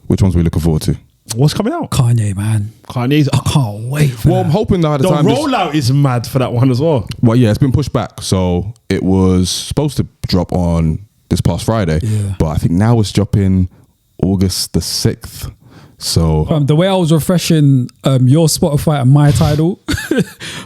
which ones are we looking forward to? What's coming out? Kanye, man. Kanye's. I can't wait for Well, that. I'm hoping that at the The time... rollout is mad for that one as well. Well, yeah, it's been pushed back. So it was supposed to drop on this past Friday. Yeah. But I think now it's dropping August the 6th. So... The way I was refreshing your Spotify and my Tidal,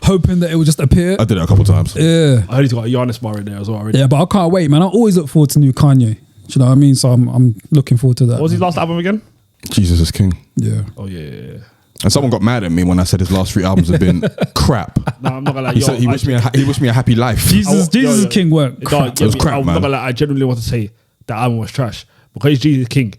hoping that it would just appear. I did it a couple times. Yeah. I heard he's got a Giannis bar in there as well already. Yeah, but I can't wait, man. I always look forward to new Kanye. Do you know what I mean? So I'm looking forward to that. What was his last album again? Jesus is King. Yeah. Oh, yeah. And someone got mad at me when I said his last 3 albums have been crap. No, I'm not gonna lie. He said he wished me a happy life. Jesus is King weren't crap. It was crap, I'm man. not gonna lie. I genuinely want to say that album was trash because Jesus is King.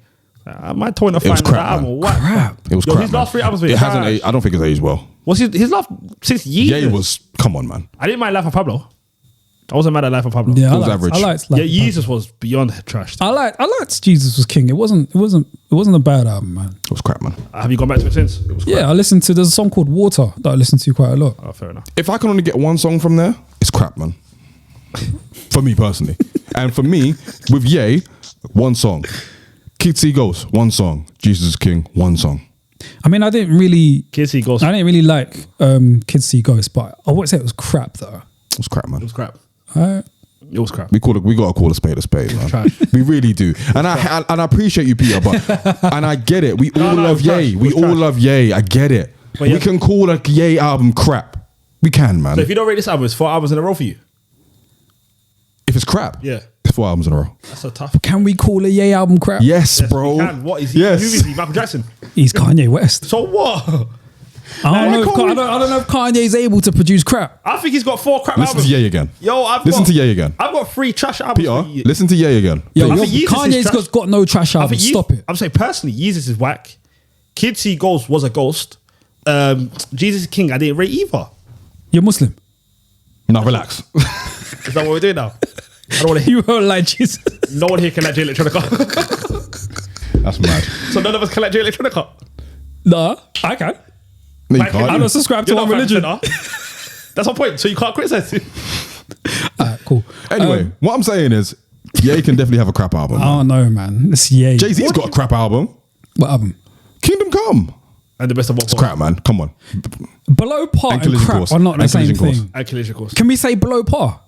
I might toy to was find that crap, album. man. What? Crap. It was Yo, crap. his man. last 3 albums were It hasn't trash. aged. I don't think it's aged well. What's his last since years? Yeah, it was. Come on, man. I didn't mind Life of Pablo. I wasn't mad at Life of Pablo. Yeah, It was average. I liked Yeah, Jesus was beyond trash. I liked Jesus was King. It wasn't a bad album, man. It was crap, man. Have you gone back to it since? It was crap. Yeah, there's a song called Water that I listen to quite a lot. Oh, fair enough. If I can only get one song from there, it's crap, man. For me personally. And for me, with Ye, one song. Kids See Ghosts, one song. Jesus is King, one song. I mean, I didn't really like Kids See Ghosts, but I wouldn't say it was crap though. It was crap, man. It was crap. Alright. It was crap. We gotta call a spade, man. Trash. We really do. And I appreciate you, Peter, but and I get it. We all love Ye. We all love Ye. I get it. But we can call a Ye album crap. We can, man. So if you don't rate this album, it's 4 albums in a row for you. If it's crap, Yeah. it's 4 albums in a row. That's so tough. Can we call a Ye album crap? Yes, Yes, bro. we can. What is he? Yes. Who is he? Michael Jackson. He's Kanye West. So what? I don't know if Kanye's able to produce crap. I think he's got 4 crap Listen albums. to Ye again. Yo, Listen to Ye again. I've got 3 trash albums. Peter, for Ye. listen to Ye again. Yo, I yo, think Yeezus is Kanye's trash. got no trash I albums. think Stop it. I'm saying personally, Yeezus is whack. Kids See Ghost was a ghost. Jesus is King, I didn't rate either. You're Muslim. Now relax. Is that what we're doing now? I don't want to hear. You won't like Jesus. No one here can like J Electronica. That's mad. So none of us can like J Electronica. Nah, I can. No, you Like, can't. I don't subscribe to You're one not religion. religion. That's my point. So you can't criticize it. Alright, cool. Anyway, what I'm saying is, Ye can definitely have a crap album. I don't know, man. It's Ye. Jay-Z's got a crap album. What album? Kingdom Come. And the best of all. It's crap, man. Come on. Below par and Collision crap Course. are not the And same Collision Course. thing. And Collision Course. Can we say below par?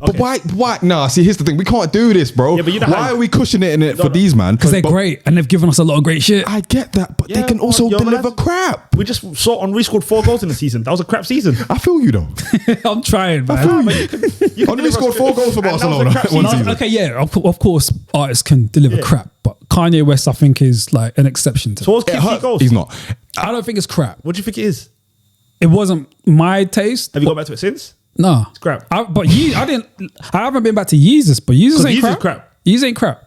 But why? Nah, see, here's the thing. We can't do this, bro. Yeah, but you know why how- are we cushioning it for no. these, man? Because they're But great and they've given us a lot of great shit. I get that, but they Yeah, can also yo, deliver man. crap. We just saw Henri scored 4 goals in the season. That was a crap season. I feel you, though. I'm trying, man. Henri scored 4 goals for And that was a Barcelona crap one season. season. Okay, yeah, of course, artists can deliver Yeah. crap, but Kanye West, I think, is like an exception to So that. what's Kids See Ghost? He's not. I don't think it's crap. What do you think it is? It wasn't my taste. Have you gone back to it since? No, It's crap. I haven't been back to Yeezus, but Yeezus 'Cause ain't Yeezus crap. is crap. Yeezus ain't crap.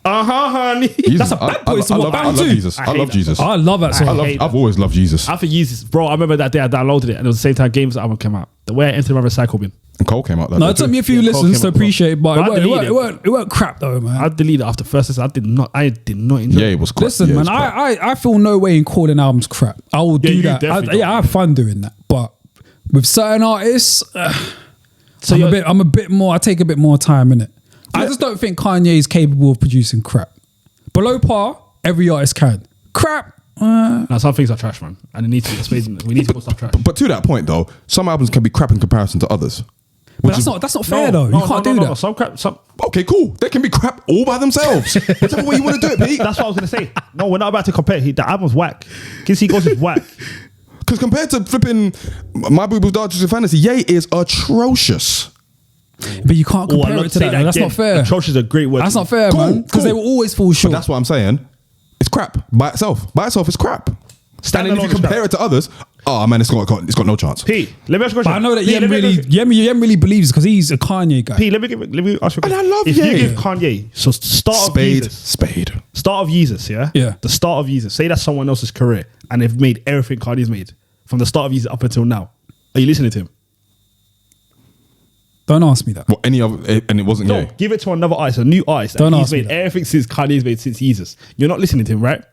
Honey. That's a bad boy to I what love, band I love too. Jesus. I I hate love that Jesus. I love that song. hate I've always loved Jesus. I think Yeezus, bro. I remember that day I downloaded it, and it was the same time Games album came out. The way I entered my recycle bin. And Cole came out that No, day it took too. me a few Yeah, Cole listens came to up, appreciate it, but But I deleted it weren't crap though, man. I deleted it after first listen. I did not enjoy Yeah, it. it was crap. Listen, Yeah, it man, was crap. I feel no way in calling albums crap. I will do you that. definitely I have fun doing that, but with certain artists, So I'm a bit more. I take a bit more time in it. I just don't think Kanye is capable of producing crap. Below par, every artist can. Crap. Now some things are trash, man, and it needs to be explained. We need to put stuff trash. But to that point, though, some albums can be crap in comparison to others. But that's not fair though. You can't do that. Some crap. Okay, cool. They can be crap all by themselves. Whichever way you want to do it, Pete. That's what I was gonna say. No, we're not about to compare. The album's whack. Kids See Ghost is whack. Because compared to flipping My Boo Boo's Dark Twisted Fantasy, Ye is atrocious. But you can't compare I'll it to say that. That's again. not fair. Atrocious is a great word. That's not fair, Cool, man. Because cool. they will always fall short. That's what I'm saying. It's crap by itself. By itself, it's crap. And then if Standalone you is compare crap. it to others, oh man, it's got no chance. P, let me ask you a question. But I know that P, Yem let me really, ask you- Yem really believes because he's a Kanye guy. P, let me ask you a question. And I love if Ye. you give Kanye, so start of Yeezus, start of Yeezus, yeah? Yeah. The start of Yeezus. Say that's someone else's career and they've made everything Kanye's made from the start of Yeezus up until now. Are you listening to him? Don't ask me that. What any other? And it wasn't No, Ye. give it to another artist, a new artist. Don't and he's ask me made that. everything since Kanye's made since Yeezus. You're not listening to him, right?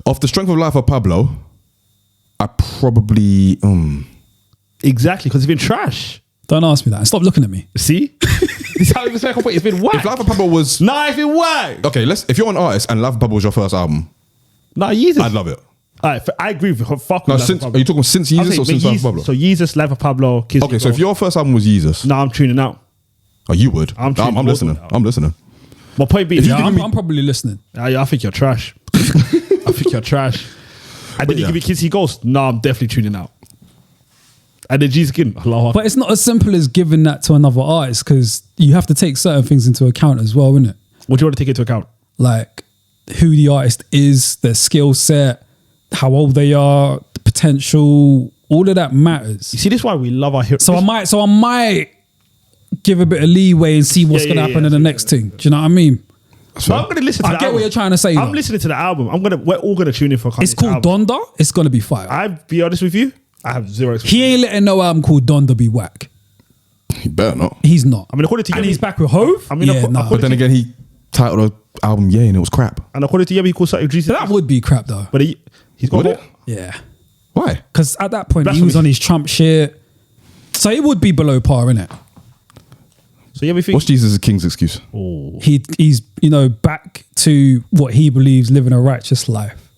Off the strength of life of Pablo, I probably Exactly, because it's been trash. Don't ask me that. And stop looking at me. See? This is how it's like. It's been whack. if Life of Pablo was Nah, it's been whack. okay, if you're an artist and Life of Pablo was your first album, Nah, Yeezus. I'd love it. Alright, I agree with her. Fuck No, with Life of since Pablo. are you talking since I'll Yeezus say, or since but Life of Pablo? So Yeezus, Life of Pablo, Kids Okay, See so if Ghost. your first album was Yeezus, Nah, I'm tuning out. oh, you would. I'm I'm tuning both listening. of them. I'm listening. My point being, Yeah, I'm probably listening. I think you're trash. I think you're trash. And then you yeah. give me Kids See Ghost. Nah, I'm definitely tuning out. And then Jesus King. Allah. But it's not as simple as giving that to another artist because you have to take certain things into account as well, isn't it? What do you want to take into account? Like who the artist is, their skill set, how old they are, the potential, all of that matters. You see, this is why we love our heroes. So I might give a bit of leeway and see what's Yeah, going to yeah, happen yeah. in the next thing. Do you know what I mean? So I'm gonna listen to I the get album. what you're trying to say, I'm though. listening to the album. We're all gonna tune in for Kanye's It's called album. Donda. It's going to be fire. I'll be honest with you. I have zero experience. He ain't letting no album called Donda be whack. He better not. He's not. I mean, according to and Yemi, he's back with Hove. I mean, yeah, nah. But then again, he titled the album Ye and it was crap. and according to Yemi, he calls something Jesus. That would be crap though. But he's got Would more. it? Yeah. Why? Because at that point, he Blasphemy. was on his Trump shit. So it would be below par, innit? So Yemi thinks. What's Jesus' King's excuse? He's back to what he believes living a righteous life.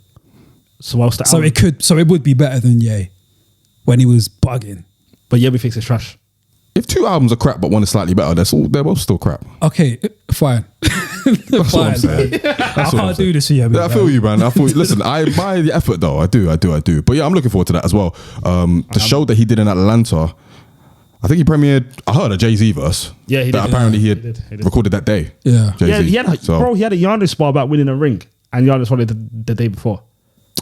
So whilst the So album, it would be better than Ye when he was bugging. but Yemi thinks it's trash. If 2 albums are crap but one is slightly better, they're both still crap. Okay, fine. That's what I'm saying. I can't do this for you. Yeah, I feel you, man. Listen, I admire the effort, though. I do. But yeah, I'm looking forward to that as well. The show that he did in Atlanta, I think he premiered. I heard a Jay-Z verse. Yeah, he that did. apparently he He had did. recorded that day. Yeah. Jay-Z. Yeah, he had So- he had a Giannis bar about winning a ring, and Giannis won it the day before.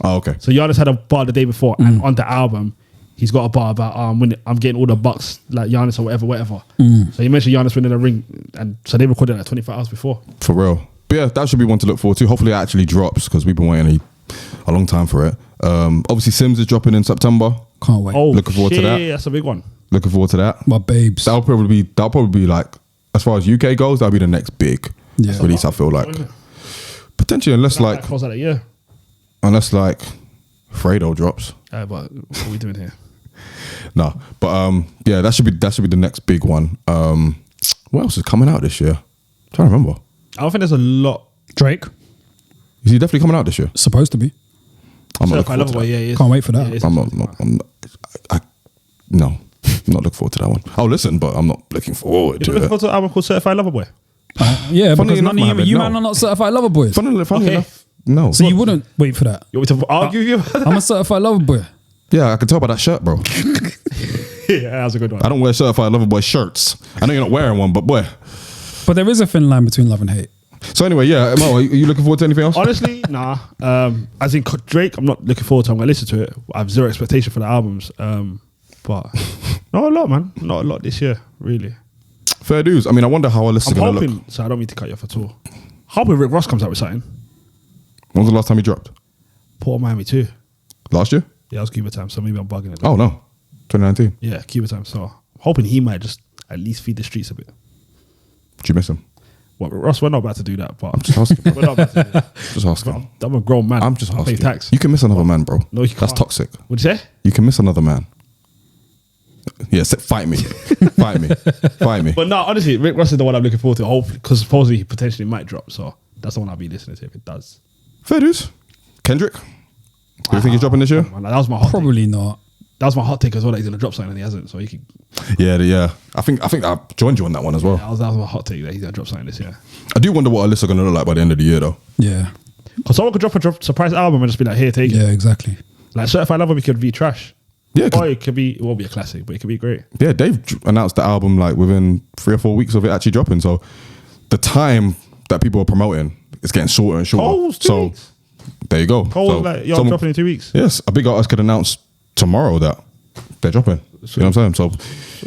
Oh, okay. So Giannis had a bar the day before, and on the album, he's got a bar about I'm getting all the bucks like Giannis or whatever. So he mentioned Giannis winning a ring, and so they recorded it like 24 hours before. For real. But yeah, that should be one to look forward to. Hopefully it actually drops because we've been waiting a long time for it. Obviously Sims is dropping in September. Can't wait. Oh, Looking forward to that. That's a big one. Looking forward to that. My babes. That'll probably be like, as far as UK goes, that'll be the next big Yeah. release, I feel like. Potentially, unless like Fredo drops. But what are we doing here? No. But yeah, that should be the next big one. What else is coming out this year? I'm trying to remember. I don't think there's a lot. Drake. Is he definitely coming out this year? Supposed to be. I'm not Certified looking forward to Lover Boy, that. yeah, he is. Can't wait for that. Yeah, he is. I'm not looking forward to that one. I'll listen, but I'm not looking forward You're to looking it. forward to an album called Certified Lover Boy? Yeah, Funny because enough, none of Mohammed, you no. man are not certified lover boys. Funny Okay. enough, no. So you wouldn't wait for that. You want me to argue with you? I'm a certified lover boy. Yeah, I can tell by that shirt, bro. Yeah, that's a good one. I don't wear certified lover boy shirts. I know you're not wearing one, but boy. But there is a thin line between love and hate. So anyway, yeah, Mo, are you looking forward to anything else? Honestly, nah. As in Drake, I'm not looking forward to. I'm gonna listen to it. I have zero expectation for the albums. But not a lot, man. Not a lot this year, really. Fair dues. I mean, I wonder how our lists are I'm going to hoping. look. So I don't mean to cut you off at all. Hoping Rick Ross comes out with something. When was the last time he dropped? Port of Miami too. Last year? Yeah, it was Cuba time. So maybe I'm bugging it. Oh no, 2019. Yeah, Cuba time. So hoping he might just at least feed the streets a bit. Did you miss him? What Ross? We're not about to do that. But I'm just asking. we're not about to do that. Just asking. I'm a grown man. I'm just I pay asking. tax. You can miss another man, bro. No, you That's can't. toxic. What'd you say? You can miss another man. Yeah, fight me. Fight me. Fight me. But no, honestly, Rick Ross is the one I'm looking forward to. Hopefully, because supposedly he potentially might drop. So that's the one I'll be listening to if it does. Fair dues. Kendrick? Do you think he's dropping this year? Man, that was my hot take. Probably not. That was my hot take as well. That he's gonna drop something and he hasn't. So he could. Yeah. I think I joined you on that one as well. That was my hot take that he's gonna drop something this year. I do wonder what our lists are going to look like by the end of the year, though. Yeah. Because someone could drop a surprise album and just be like, "Here, take it." Yeah, exactly. Like Certified Lover Boy could be trash. Yeah, Or it could be. It won't be a classic, but it could be great. yeah. Dave announced the album like within 3 or 4 weeks of it actually dropping. So the time that people are promoting is getting shorter and shorter. Cole's 2 so weeks. there you go. Cole was So like, "Yo, I'm someone- dropping in 2 weeks." Yes, a big artist could announce tomorrow that they're dropping. You know what I'm saying? So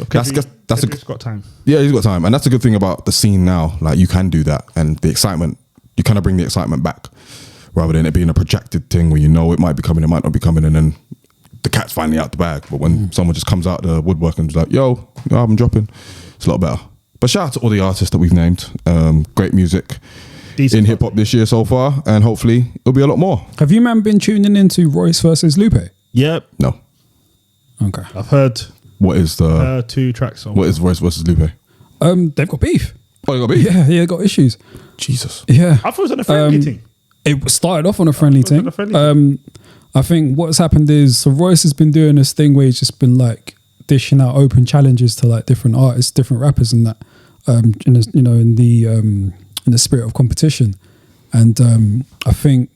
that's a Kendrick's got time. yeah, he's got time, and that's a good thing about the scene now. Like you can do that, and the excitement, you kind of bring the excitement back, rather than it being a projected thing where you know it might be coming, it might not be coming, and then the cat's finally out the bag. But when someone just comes out the woodwork and is like, "Yo, your album dropping," it's a lot better. But shout out to all the artists that we've named. Great music Decent in hip hop this year so far, and hopefully it'll be a lot more. Have you man been tuning into Royce versus Lupe? Yep, No, Okay. I've heard what is the 2 tracks. On what is Royce versus Lupe? They've got beef. Oh, you got beef? Yeah, they got issues. Jesus. Yeah. I thought it was on a friendly thing. It started off on a friendly Was it thing. a friendly I think what's happened is so Royce has been doing this thing where he's just been like dishing out open challenges to like different artists, different rappers, and that in the spirit of competition. And I think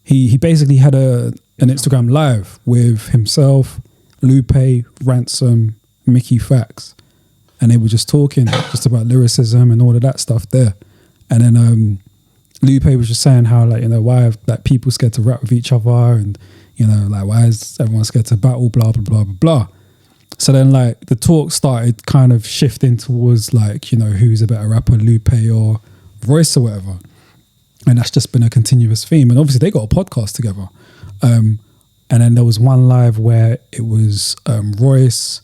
he basically had an Instagram live with himself, Lupe, Ransom, Mickey Fax, and they were just talking just about lyricism and all of that stuff there. And then Lupe was just saying how like, you know, why have like people scared to rap with each other, and you know, like why is everyone scared to battle, blah blah blah blah blah. So then like the talk started kind of shifting towards like, you know, who's a better rapper, Lupe or Royce or whatever. And that's just been a continuous theme. And obviously they got a podcast together. And then there was one live where it was Royce,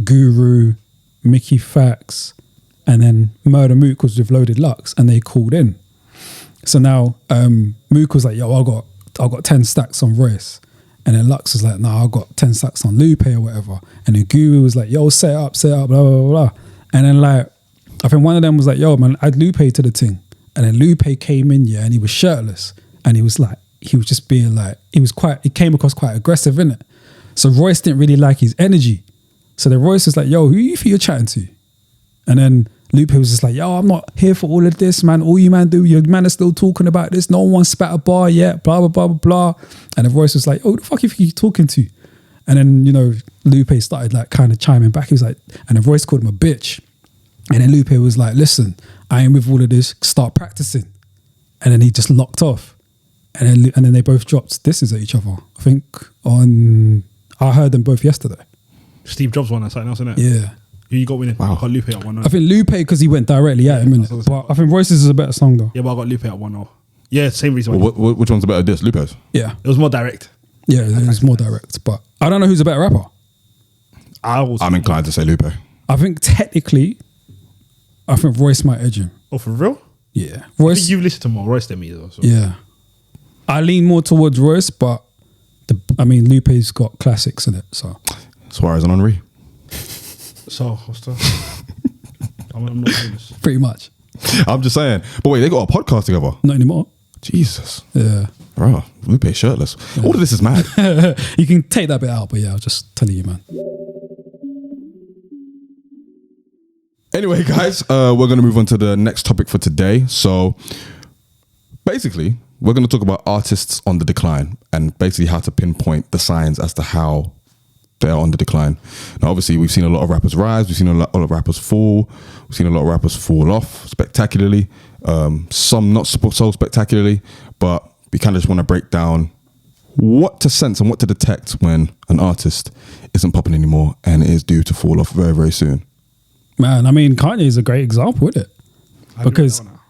Guru, Mickey Fax, and then Murder Mook was with Loaded Lux, and they called in. So now Mook was like, "Yo, I got 10 stacks on Royce," and then Lux was like, "No, I got 10 stacks on Lupe or whatever." And then Guru was like, "Yo, set up, blah blah blah blah." And then like, I think one of them was like, "Yo, man, add Lupe to the thing." And then Lupe came in, yeah, and he was shirtless, and he was just being like, he came across quite aggressive, innit? So Royce didn't really like his energy. So then Royce was like, "Yo, who you think you're chatting to?" And then Lupe was just like, "Yo, I'm not here for all of this, man. All you man do, your man are still talking about this. No one spat a bar yet, blah, blah, blah, blah, blah." And then Royce was like, "Oh, who the fuck you think you're talking to?" And then, Lupe started like kind of chiming back. He was like, and a voice called him a bitch. And then Lupe was like, listen, I ain't with all of this, start practicing. And then he just locked off. And then they both dropped disses at each other. I think I heard them both yesterday. Steve Jobs won or something else, innit? Yeah. Who you got winning? Wow. I got Lupe at 1-0. I think Lupe, because he went directly at him, innit? But I think Royce's is a better song though. Yeah, but I got Lupe at 1-0. Yeah, same reason. why. Which one's a better diss? Lupe's? Yeah. It was more direct. Yeah, it was more direct. But I don't know who's a better rapper. I'm inclined to say Lupe. I think technically, Royce might edge him. Oh, for real? Yeah. I Royce. think you've listened to more Royce than me, though. So. Yeah. I lean more towards Royce, but Lupe's got classics in it. So Suarez and Henry. So, what's the... I'm not famous. pretty much. I'm just saying. But wait, they got a podcast together. Not anymore. Jesus. Yeah. Bro, Lupe shirtless. All of this is mad. You can take that bit out, but yeah, I'll just tell you, man. Anyway, guys, we're going to move on to the next topic for today. So basically, we're going to talk about artists on the decline and basically how to pinpoint the signs as to how they're on the decline. Now, obviously, we've seen a lot of rappers rise. We've seen a lot of rappers fall. We've seen a lot of rappers fall off spectacularly. Some not so spectacularly, but we kind of just want to break down what to sense and what to detect when an artist isn't popping anymore and is due to fall off very, very soon. Man, I mean, Kanye is a great example, isn't it?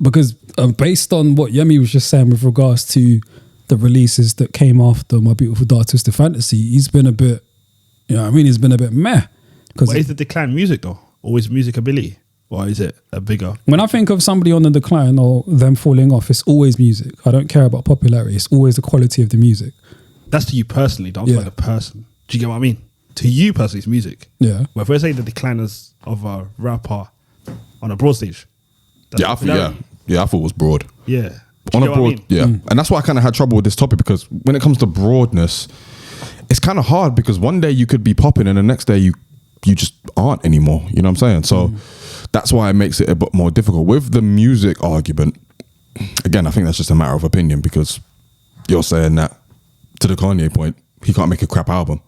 Because based on what Yemi was just saying with regards to the releases that came after My Beautiful Dark Twisted Fantasy, he's been a bit, he's been a bit meh. But is the decline music though? Or is music ability? Or is it a bigger... When I think of somebody on the decline or them falling off, it's always music. I don't care about popularity. It's always the quality of the music. That's to you personally, don't Yeah. like the person. Do you get what I mean? To you personally, it's music. Yeah. But if we're saying the decliners of a rapper on a broad stage... that's I popularity. thought it was broad. Yeah. On a broad, and that's why I kind of had trouble with this topic, because when it comes to broadness, it's kind of hard because one day you could be popping and the next day you just aren't anymore. You know what I'm saying? So that's why it makes it a bit more difficult. With the music argument, again, I think that's just a matter of opinion, because you're saying that to the Kanye point, he can't make a crap album.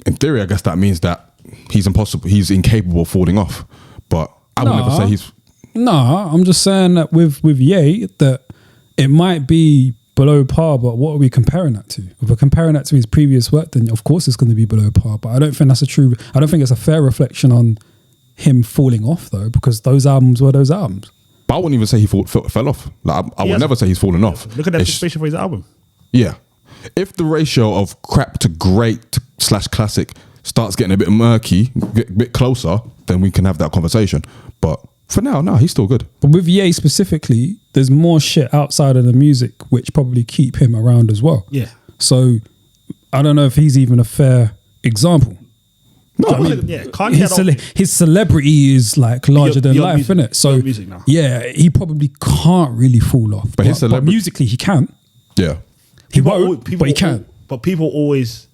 In theory, I guess that means that he's incapable of falling off. But I would never say he's... No, I'm just saying that with Ye, that it might be below par, but what are we comparing that to? If we're comparing that to his previous work, then of course it's going to be below par. But I don't think it's a fair reflection on him falling off though, because those albums were those albums. But I wouldn't even say he fell off. Like I would never say he's fallen off. Look at the anticipation for his album. Yeah. If the ratio of crap to great / classic starts getting a bit murky, a bit closer, then we can have that conversation. But for now, no, he's still good. But with Ye specifically, there's more shit outside of the music which probably keep him around as well. Yeah. So I don't know if he's even a fair example. No, I mean, yeah, Kanye his celebrity is like larger than life, music, innit? So music now. yeah, he probably can't really fall off. But his celebrity- musically, he can. Yeah. He won't, but he can. But people always,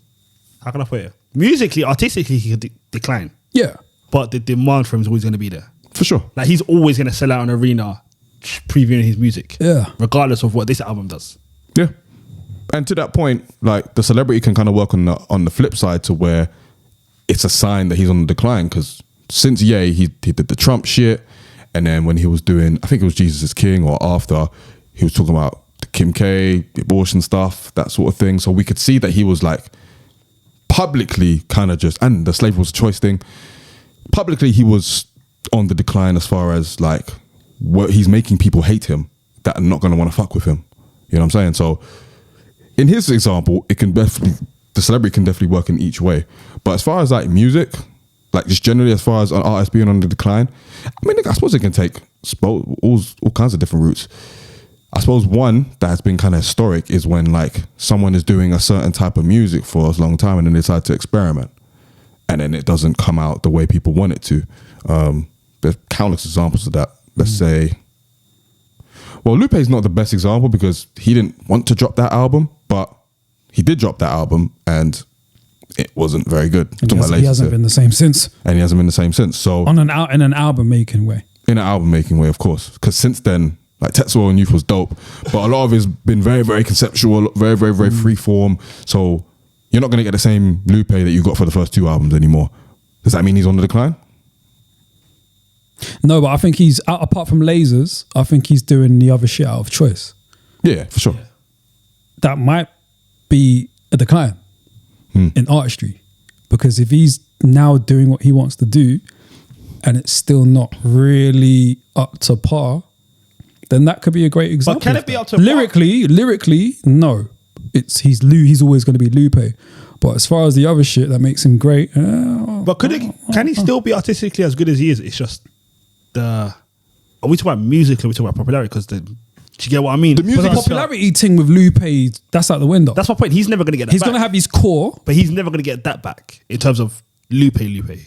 how can I put it? Musically, artistically, he could decline. Yeah. But the demand for him is always going to be there. For sure. Like he's always going to sell out an arena previewing his music. Yeah. Regardless of what this album does. Yeah. And to that point, like the celebrity can kind of work on the flip side to where it's a sign that he's on the decline, because since Ye, he did the Trump shit, and then when he was doing, I think it was Jesus is King, or after, he was talking about the Kim K, the abortion stuff, that sort of thing. So we could see that he was like publicly kind of just, and the slave was a choice thing, publicly he was on the decline as far as like what he's making people hate him that are not going to want to fuck with him. You know what I'm saying? So in his example, it can definitely, the celebrity can definitely work in each way. But as far as like music, like just generally as far as an artist being on the decline, I mean, I suppose it can take all kinds of different routes. I suppose one that has been kind of historic is when like someone is doing a certain type of music for a long time and then they decide to experiment, and then it doesn't come out the way people want it to. There's countless examples of that. Let's say, well, Lupe's not the best example because he didn't want to drop that album, but he did drop that album and it wasn't very good. And he hasn't been the same since. And he hasn't been the same since. So in an album making way. In an album making way, of course. Because since then, like Tetsuo and Youth was dope, but a lot of it's been very, very conceptual, very, very, very free form. So you're not going to get the same Lupe that you got for the first 2 albums anymore. Does that mean he's on the decline? No, but I think he's apart from Lasers. I think he's doing the other shit out of choice. Yeah, for sure. That might be a decline in artistry, because if he's now doing what he wants to do and it's still not really up to par, then that could be a great example. But can it be up to lyrically, no. He's always going to be Lupe. But as far as the other shit that makes him great, but can he still be artistically as good as he is? It's just are we talking about musically? Or are we talking about popularity? Because do you get what I mean? The music popularity thing with Lupe, that's out the window. That's my point. He's never going to get that. He's back. going to have his core, but he's never going to get that back in terms of Lupe,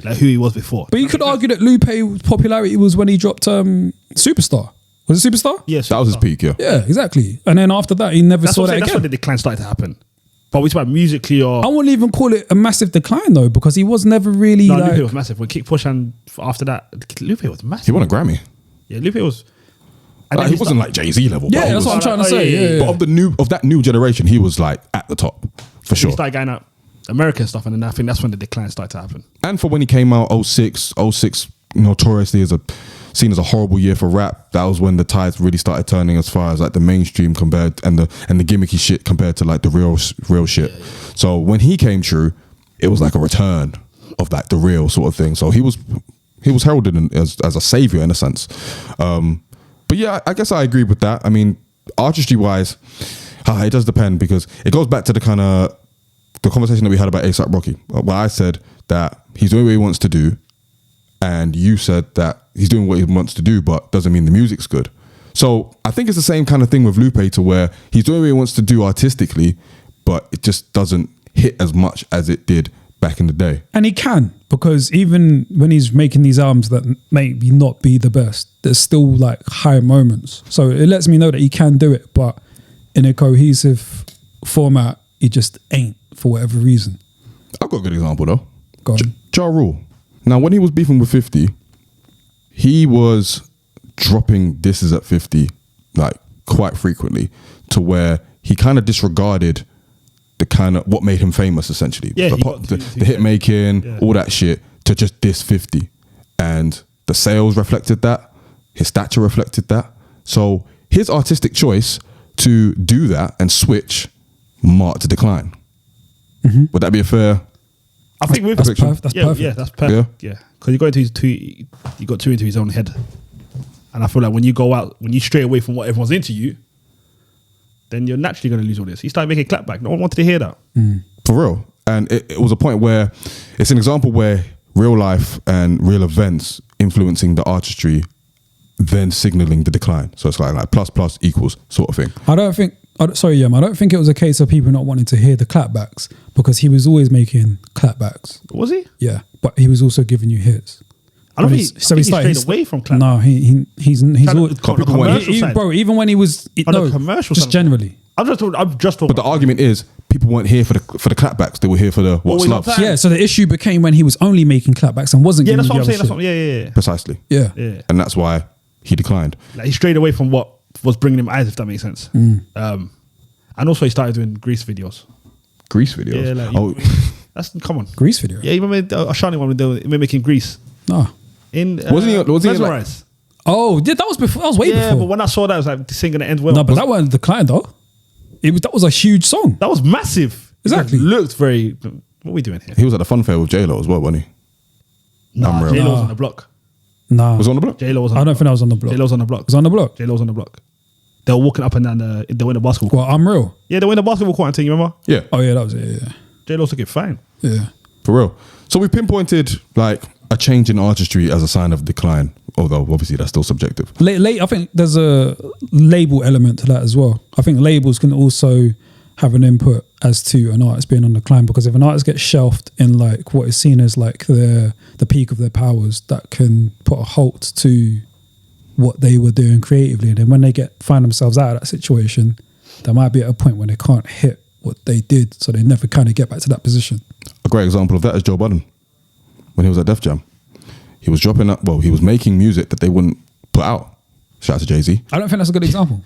like who he was before. But you could argue that Lupe's popularity was when he dropped Superstar. Was it Superstar? Yes, that was his peak. Yeah, yeah, exactly. And then after that, he never saw that again. That's when the decline started to happen. But we talk about musically, or I wouldn't even call it a massive decline though, because he was never really. No, Lupe was massive. When Kick Push and after that, Lupe was massive. He won a Grammy. Yeah, Lupe was. Like, he wasn't like Jay-Z level. Yeah, that's what I'm trying to say. But of that new generation, he was like at the top for sure. He started going out American stuff, and then I think that's when the decline started to happen. And for when he came out 06 notoriously seen as a horrible year for rap, that was when the tides really started turning as far as like the mainstream compared and the gimmicky shit compared to like the real shit. Yeah. So when he came true, it was like a return of like the real sort of thing. So he was heralded as a savior in a sense. But yeah, I guess I agree with that. I mean, artistry wise, it does depend, because it goes back to the kind of the conversation that we had about A$AP Rocky, where I said that he's doing what he wants to do, and you said that he's doing what he wants to do, but doesn't mean the music's good. So I think it's the same kind of thing with Lupe, to where he's doing what he wants to do artistically, but it just doesn't hit as much as it did back in the day. And he can, because even when he's making these albums that maybe not be the best, there's still like high moments. So it lets me know that he can do it, but in a cohesive format, he just ain't, for whatever reason. I've got a good example though. Go on. Ja Rule. Now, when he was beefing with 50, he was dropping disses at 50 like quite frequently, to where he kind of disregarded the kind of what made him famous, essentially. Yeah, the hit making, all that shit, to just diss 50. And the sales reflected that, his stature reflected that. So his artistic choice to do that and switch marked a decline. Mm-hmm. Would that be a fair? I think that's perfect. Yeah, that's perfect. Yeah, because you got too into his own head, and I feel like when you stray away from what everyone's into you, then you're naturally going to lose all this. He started making clapback. No one wanted to hear that. For real. And it was a point where it's an example where real life and real events influencing the artistry, then signaling the decline. So it's like plus equals sort of thing. I don't think it was a case of people not wanting to hear the clapbacks, because he was always making clapbacks. Was he? Yeah, but he was also giving you hits. I don't think he strayed away from clapbacks. No, he's always, bro. Even when he was the commercial, just generally. I'm just talking. But the argument is, people weren't here for the clapbacks; they were here for the what's love. Yeah, so the issue became when he was only making clapbacks and wasn't. Yeah, giving that's what I'm saying. shit. Yeah. Precisely. Yeah, and that's why he declined. Like, he strayed away from what was bringing him eyes, if that makes sense. And also he started doing Grease videos. Grease videos. Yeah, come on. Grease video. Yeah, you remember Ashani one with mimicking Grease? No. Was he like, oh, yeah, that was before. That was way before. Yeah, but when I saw that, I was like, this ain't gonna end well. No, but that wasn't declined though. That was a huge song. That was massive. Exactly. It looked very. What are we doing here? He was at the fun fair with J-Lo as well, wasn't he? No, J-Lo was on the block. No, was on the block. J-Lo was. I don't think that was on the block. J-Lo's on the block. Was on the block. J-Lo's on the block. They were walking up and down they were in the basketball court. Well, I'm real. Yeah, they were in the basketball court until you remember? Yeah. Oh yeah, that was it. Yeah. J-Lo took it fine. Yeah. For real. So we pinpointed like a change in artistry as a sign of decline, although obviously that's still subjective. I think there's a label element to that as well. I think labels can also have an input as to an artist being on decline, because if an artist gets shelved in like what is seen as like the peak of their powers, that can put a halt to what they were doing creatively. And then when they find themselves out of that situation, there might be at a point when they can't hit what they did, so they never kind of get back to that position. A great example of that is Joe Budden. When he was at Def Jam, he was he was making music that they wouldn't put out. Shout out to Jay-Z. I don't think that's a good example.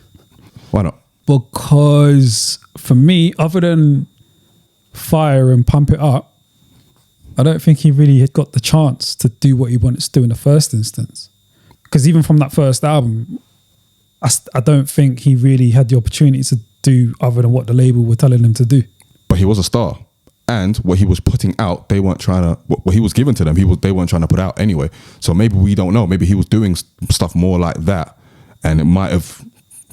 Why not? Because for me, other than Fire and Pump It Up, I don't think he really had got the chance to do what he wanted to do in the first instance. Because even from that first album, I don't think he really had the opportunity to do other than what the label were telling him to do. But he was a star. And what he was putting out, they weren't trying to, what he was given to them, they weren't trying to put out anyway. So maybe we don't know. Maybe he was doing stuff more like that. And it might have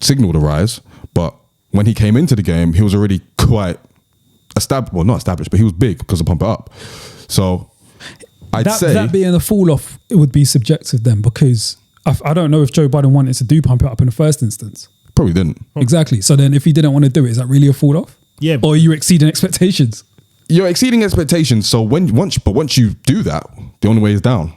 signaled a rise. But when he came into the game, he was already quite established. Well, not established, but he was big because of Pump It Up. So I'd say that being a fall off, it would be subjective then, because I don't know if Joe Budden wanted to do Pump It Up in the first instance. probably didn't. Exactly. So then if he didn't want to do it, is that really a fall off? Yeah. Or are you exceeding expectations? You're exceeding expectations. So once you do that, the only way is down,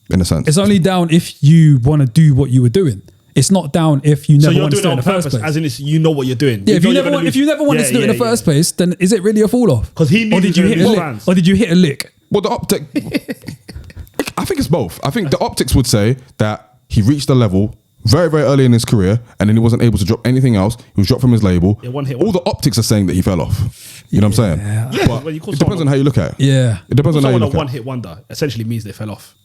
in a sense. It's only down if you want to do what you were doing. It's not down if you never want to do it in the first place. As in, you know what you're doing. Yeah, if you never wanted to do it in the first place, then is it really a fall off? Because he knew or did you hit a lick? Or did you hit a lick? Well, the optic, I think it's both. I think the optics would say that he reached a level very, very early in his career, and then he wasn't able to drop anything else. He was dropped from his label. Yeah, one hit All the optics are saying that he fell off. You know what I'm saying? Yeah, But well, you call it depends on how you look at it. Yeah. It depends on how you someone look a at it. one-hit wonder essentially means they fell off.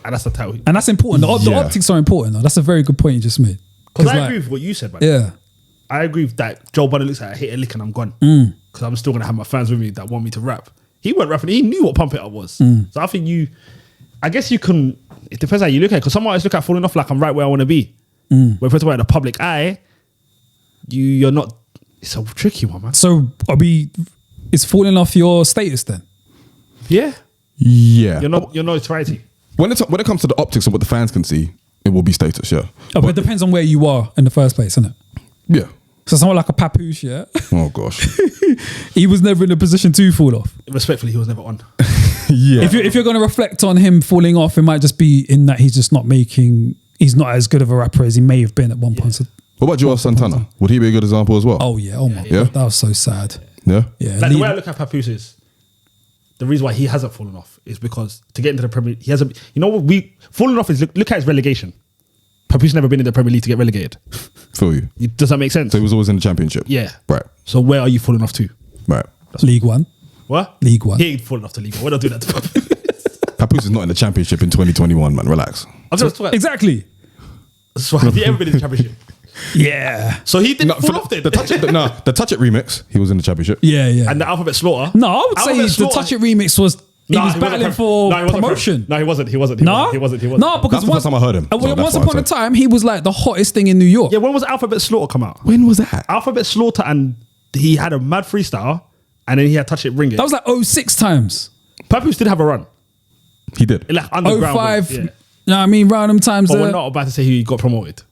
And that's the title. And that's important. The Yeah. optics are important, though. That's a very good point you just made. Because I agree with what you said, man. Yeah. I agree with that. Joe Budden looks like I hit a lick and I'm gone. Because I'm still going to have my fans with me that want me to rap. He weren't rapping. He knew what Pump It Up was. So I think I guess you can, it depends how you look at it. Because some artists look at falling off like I'm right where I want to be. When if we're talking about the public eye, you're not, it's a tricky one, man. So is falling off your status then? Yeah. Yeah. You're notoriety. When it comes to the optics of what the fans can see, it will be status, yeah. Oh, but it depends on where you are in the first place, isn't it? Yeah. So someone like a Papoose, yeah, Oh, gosh. he was never in a position to fall off. Respectfully, he was never on. Yeah. If you're going to reflect on him falling off, it might just be in that he's not as good of a rapper as he may have been at one point. So, What about Joel Santana? Would he be a good example as well? oh yeah, oh my Yeah. god, that was so sad. Yeah? Yeah, Like the way I look at Papoose is, the reason why he hasn't fallen off is because to get into the Premier League, he hasn't, you know what, falling off is, look at his relegation. Papoose never been in the Premier League to get relegated. Feel you. Does that make sense? So he was always in the championship. Yeah. Right. So where are you falling off to? Right. League One. What? League One. He ain't falling off to League One. We're not doing that to Papoose. Papoose is not in the championship in 2021, man. Relax. I'm just talking. Exactly. So have you ever been in the championship? Yeah. So he didn't fall off there. The Touch It remix, he was in the championship. Yeah, yeah. And the Alphabet Slaughter. No, I would say Alphabet the Slaughter- Touch It remix was he was wasn't battling prem- for no, he wasn't promotion. prem- No, he wasn't. He wasn't. No, He wasn't. No, because That's the first time I heard him. So that's once what upon I a said. time, he was like the hottest thing in New York. Yeah, when was Alphabet Slaughter come out? When was that? Alphabet Slaughter, and he had a mad freestyle, and then he had Touch It Ring It. That was like 06 times. Papoose did have a run. He did. Like underground. 05. Yeah. You know what I mean? Round them times But there. we're not about to say he got promoted.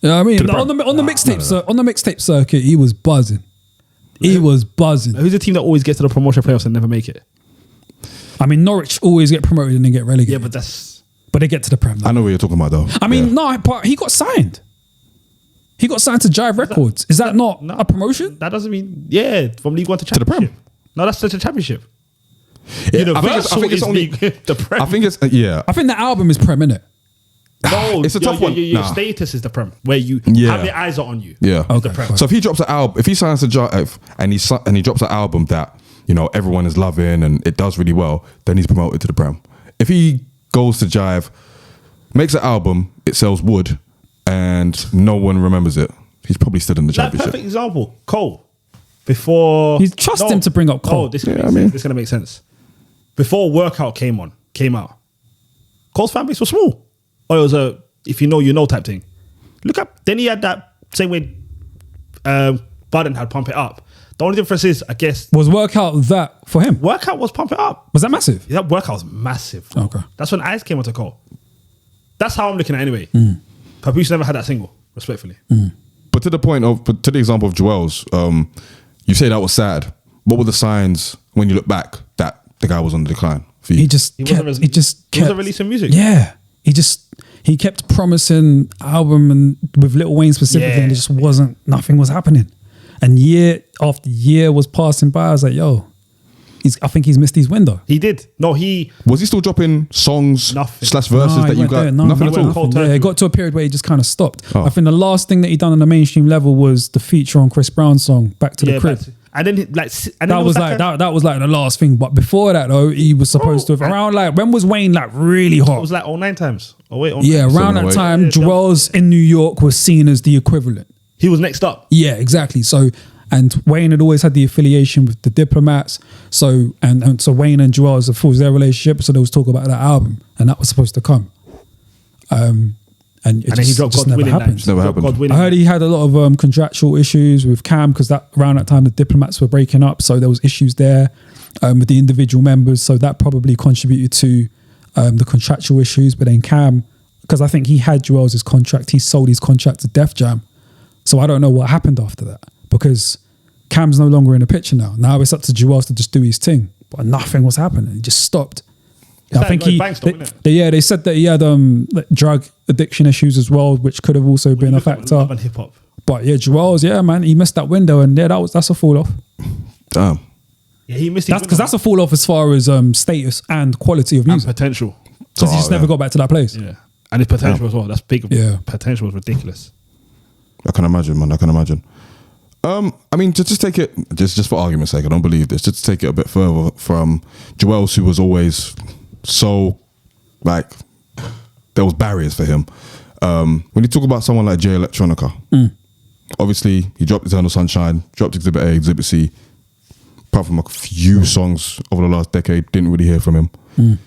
You know what I mean? the On Prem. the mixtape circuit, he was buzzing. He was buzzing. Who's the team that always gets to the promotion playoffs and never make it? I mean, Norwich always get promoted and then get relegated. Yeah, but that's... But they get to the Prem. I know what you're talking about, though. I mean, Yeah. no, but he got signed. He got signed to Jive Records. Is that not a promotion? That doesn't mean... Yeah, from League One to the Prem. Championship. No, that's the championship. Yeah, Universal I think it's is only. the Prem. I think it's yeah. I think the album is Prem, innit? No, It's a tough one. Your Nah. status is the Prem, where you Yeah. have your eyes are on you. Yeah. Okay, Prem. fine. So if he drops an album, if he signs to Jive and he drops an album that everyone is loving and it does really well, then he's promoted to the Prem. If he goes to Jive, makes an album, it sells wood, and no one remembers it, he's probably still in the Like, championship. perfect example, Cole. Before... You trust him to bring up Cole. No, this Yeah, is I mean- going to make sense. Before Workout came out, Cole's fan base was small. Or it was a, if you know, you know type thing. Look up. Then he had that same way Budden had Pump It Up. The only difference is, I guess, Was Workout that for him? Workout was Pump It Up. Was that massive? Yeah, that Workout was massive. Okay. That's when Ice came onto Cole. That's how I'm looking at it anyway. Papoose never had that single, respectfully. But to the example of Joel's, you say that was sad. What were the signs when you look back that the guy was on the decline for you? He just He wasn't releasing music. Yeah. He kept promising album and with Lil Wayne specifically, Yeah. and it just nothing was happening. And year after year was passing by. I was like, yo, I think he's missed his window. He did. No, he... Was he still dropping songs Nothing. / verses that he you weren't got? doing Nothing at went all. cold Yeah, turkey. it got to a period where he just kind of stopped. Oh. I think the last thing that he done on the mainstream level was the feature on Chris Brown's song "Back to the Crib." And then and That was like that was like the last thing. But before that though, he was supposed to have around like when was Wayne like really hot? It was like 09 times. Oh wait, 09. Yeah, around that 708. time, Yeah, Joel's in New York was seen as the equivalent. He was next up. Yeah, exactly. So, and Wayne had always had the affiliation with the Diplomats. So, and so Wayne and Joel's was their relationship. So there was talk about that album, and that was supposed to come. And Then he dropped just God never Willing. happened. Never happened. God Willing. I heard he had a lot of contractual issues with Cam because that around that time the Diplomats were breaking up, so there was issues there with the individual members. So that probably contributed to the contractual issues. But then Cam, because I think he had Joel's contract, he sold his contract to Def Jam. So I don't know what happened after that because Cam's no longer in the picture now. Now it's up to Joel's to just do his thing, but nothing was happening. He just stopped. I think they said that he had like drug addiction issues as well, which could have also been a factor. Love and hip hop. But yeah, Joel's, yeah, man, he missed that window, and yeah, that's a fall off. Damn. Yeah, he missed. That's because that's a fall off as far as status and quality of and music. potential. Because he just never got back to that place. Yeah, and his potential as well. That's big. Yeah. Potential was ridiculous. I can imagine, man. I can imagine. I mean, just take it, just for argument's sake, I don't believe this. Just to take it a bit further from Joel's, who was always so like there was barriers for him. When you talk about someone like Jay Electronica, obviously he dropped Eternal Sunshine, dropped Exhibit A, Exhibit C. Apart from a few songs over the last decade, didn't really hear from him.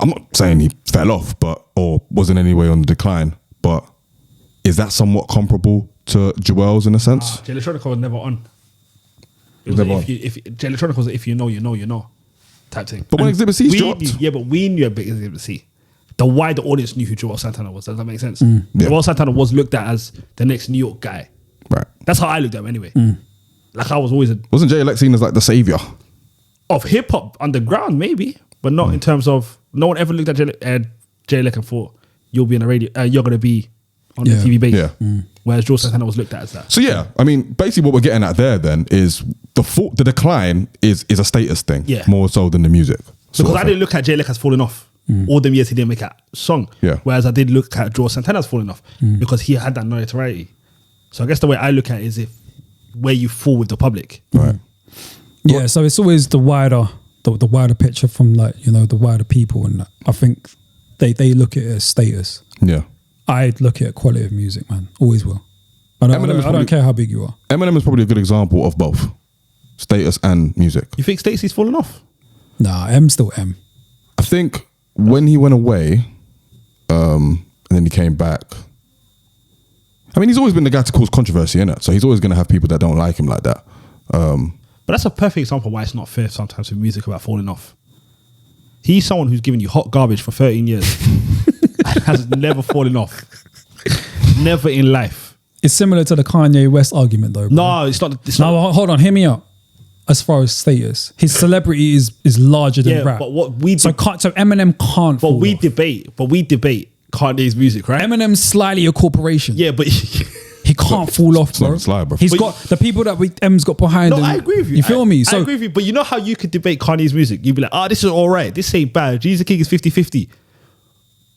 I'm not saying he fell off, or was in any way on the decline, but is that somewhat comparable to Joel's in a sense? Jay Electronica was never on. It was Never like on. if Jay Electronica was if you know, you know, you know type thing. But when And Exhibit C's we dropped, knew, but we knew a big Exhibit C. The wider audience knew who Joel Santana was. Does that make sense? Yeah. Joel Santana was looked at as the next New York guy. right? That's how I looked at him anyway. Like I was always Wasn't Jay Elect seen as like the savior? of hip hop underground, maybe, but not in terms of no one ever looked at Jay Elect and thought you'll be in a radio. You're gonna be on Yeah. the TV base. Yeah. Whereas Joel Santana was looked at as that. So yeah, I mean, basically what we're getting at there then is the decline is a status thing, Yeah. more so than the music. sort Because of I thing. didn't look at Jay Elect as falling off. All them years he didn't make a song. Yeah. Whereas I did look at Joel Santana as falling off because he had that notoriety. So I guess the way I look at it is where you fall with the public. Right. Yeah, so it's always the wider picture from like, you know, the wider people, and I think they look at it as status. Yeah. I'd look at quality of music, man. Always will. I Eminem is don't probably- care how big you are. Eminem is probably a good example of both status and music. You think Stacey's falling off? Nah, M's still M. I think when he went away, and then he came back. I mean, he's always been the guy to cause controversy, innit? So he's always going to have people that don't like him like that. But that's a perfect example why it's not fair sometimes with music about falling off. He's someone who's given you hot garbage for 13 years and has never fallen off. Never in life. It's similar to the Kanye West argument, though. Bro. No, it's not. It's not. No, hold on, hear me out. As far as status, his celebrity is larger than Yeah, rap. but what we so Eminem can't. But fall we off. debate Kanye's music, right? Eminem's slightly a corporation. Yeah, but He can't fall off, it's not bro. a slide, bro. He's But got the people that M's got behind no, him. I agree with you. You feel me? I So agree with you. But you know how you could debate Kanye's music? You'd be like, this is all right. This ain't bad. Jesus King is 50-50.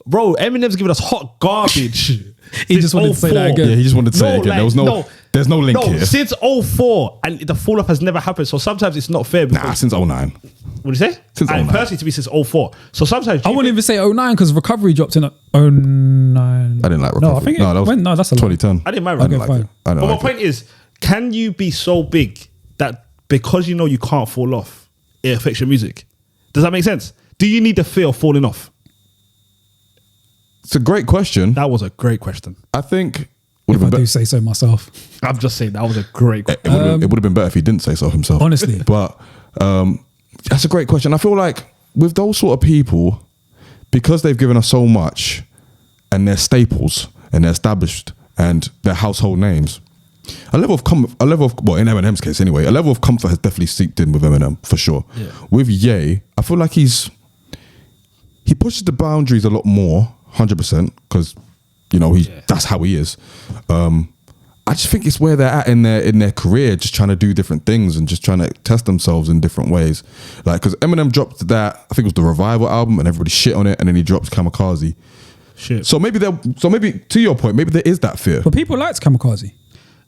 Bro, Eminem's giving us hot garbage. He just wanted to say that again. Yeah, he just wanted to say it again. There's no link here. Since 04, and the fall off has never happened. So sometimes it's not fair. Nah, Because, since 09. what do you say? Since 09. Personally, to me, since 04. So sometimes I wouldn't even say 09 because Recovery dropped in 09. I didn't like Recovery. No, I think that was that's a lot. 2010. I didn't mind Okay, Recovery. fine. I But don't my like point is, can you be so big that because you know you can't fall off, it affects your music? Does that make sense? Do you need the fear of falling off? It's a great question. That was a great question. I think would If have I been do say so myself. I'm just saying that was a great question. it would have been better if he didn't say so himself. Honestly. But that's a great question. I feel like with those sort of people, because they've given us so much and they're staples and they're established and they're household names, a level of well, in Eminem's case anyway, a level of comfort has definitely seeped in with Eminem for sure. Yeah. With Ye, I feel like he pushes the boundaries a lot more, 100%, because you know that's how he is. I just think it's where they're at in their career, just trying to do different things and just trying to test themselves in different ways. Like, because Eminem dropped that, I think it was the Revival album, and everybody shit on it, and then he drops Kamikaze. Shit. So maybe to your point, maybe there is that fear. But people liked Kamikaze.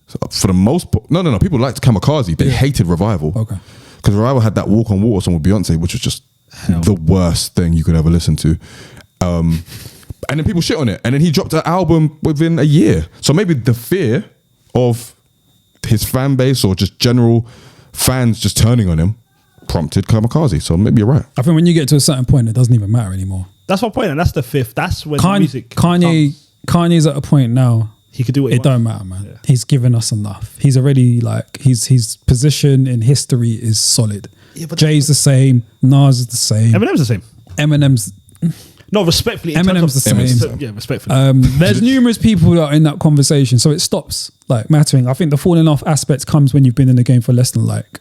So for the most part, no. People liked Kamikaze. They hated Revival. Okay. Because Revival had that Walk on Water song with Beyonce, which was just the worst thing you could ever listen to. And then people shit on it. And then he dropped an album within a year. So maybe the fear of his fan base or just general fans just turning on him prompted Kamikaze. So maybe you're right. I think when you get to a certain point, it doesn't even matter anymore. That's my point, and that's the fifth. That's when the music Kanye's at a point now. He could do what he It don't wants. matter, man. Yeah. He's given us enough. He's already like his position in history is solid. Yeah, but Jay's the same. Nas is the same. Eminem's the same. Eminem's. No, respectfully. in terms Eminem's the of- same. Yeah, respectfully. There's numerous people that are in that conversation, so it stops like mattering. I think the falling off aspect comes when you've been in the game for less than like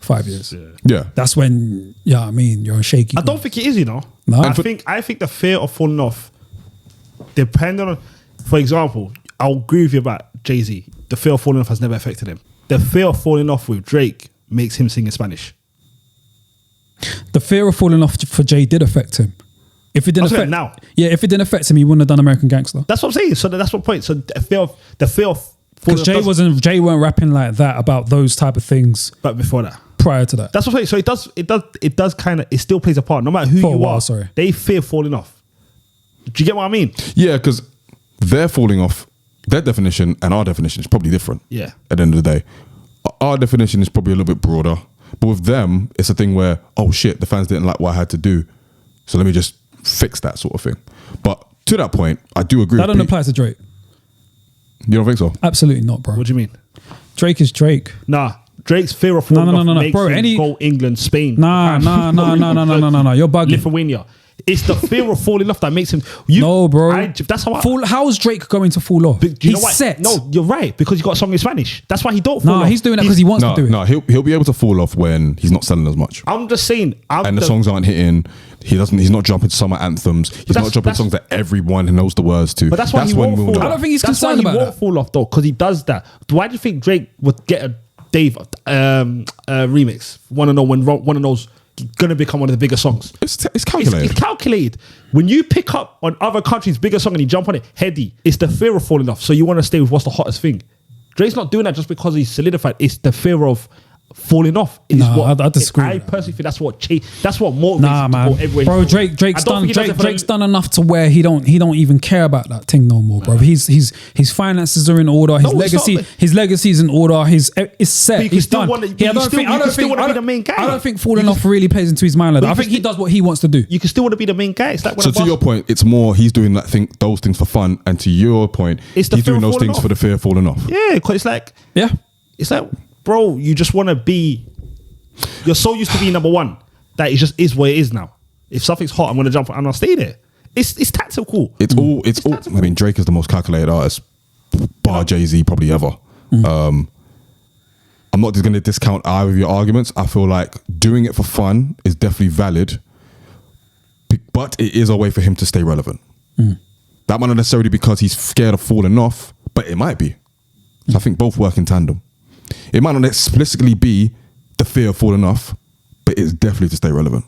5 years. Yeah. That's when, I mean, you're on shaky. I don't think it is, you know. No? I think the fear of falling off, depending on, for example, I'll agree with you about Jay-Z. The fear of falling off has never affected him. The fear of falling off with Drake makes him sing in Spanish. The fear of falling off for Jay did affect him. If it didn't I'm saying affect now. yeah, if it didn't affect him, he wouldn't have done American Gangster. That's what I'm saying. So that's my point. So the fear of falling Because off. Jay weren't rapping like that about those type of things But before that. prior to that. That's what I'm saying. So it does kind of, it still plays a part. No matter who For a you while, are, sorry. they fear falling off. Do you get what I mean? Yeah, because they're falling off. Their definition and our definition is probably different. Yeah. At the end of the day, our definition is probably a little bit broader. But with them, it's a thing where, oh shit, the fans didn't like what I had to do, so let me just fix that sort of thing. But to that point, I do agree. That with don't Pete. apply to Drake. You don't think so? Absolutely not, bro. What do you mean? Drake is Drake. Nah. Drake's fear of falling off makes bro, him go England, Spain. Nah. You're bugging. Lithuania. It's the fear of falling off that makes him. No, bro. That's how I. How's Drake going to fall off? Do you know He's why? set. No, you're right, because he got a song in Spanish. That's why he don't fall off. He's doing that because he wants No, to do it. no, he'll be able to fall off when he's not selling as much. I'm just saying. And the songs aren't hitting. He's not jumping summer anthems. He's not dropping songs that everyone knows the words to. But that's why he won't fall off. I don't think he's That's concerned why about he won't that. fall off though, because he does that. Why do you think Drake would get a Dave remix? Want to know when one of those gonna become one of the bigger songs? It's calculated. It's calculated. When you pick up on other countries' bigger song and you jump on it, heady, it's the fear of falling off. So you want to stay with what's the hottest thing. Drake's not doing that just because he's solidified. It's the fear of falling off. It is Nah, I disagree I with that. personally think that's what motivates Nah, him to man, go everywhere. bro. Drake's done enough to where he don't even care about that thing no more, bro. His finances are in order. His legacy's in order. It's set. But you can He's still done. wanna- I you can don't still- think. you I can don't still think. wanna I be don't- the main guy. I don't think falling off really plays into his mind like that. I you think can he does what he wants to do. You can still want to be the main guy. It's like when So a to your point, it's more he's doing those things for fun, and to your point, It's the he's fear doing of those falling things off. for the fear of falling off. yeah, because it's like, bro, you just want to be. You're so used to being number one that it just is what it is now. If something's hot, I'm gonna jump and I'll stay there. It's tactical. It's all. tactical. I mean, Drake is the most calculated artist, bar Jay-Z probably ever. I'm not just going to discount either of your arguments. I feel like doing it for fun is definitely valid, but it is a way for him to stay relevant. That might not necessarily be because he's scared of falling off, but it might be. So I think both work in tandem. It might not explicitly be the fear of falling off, but it's definitely to stay relevant.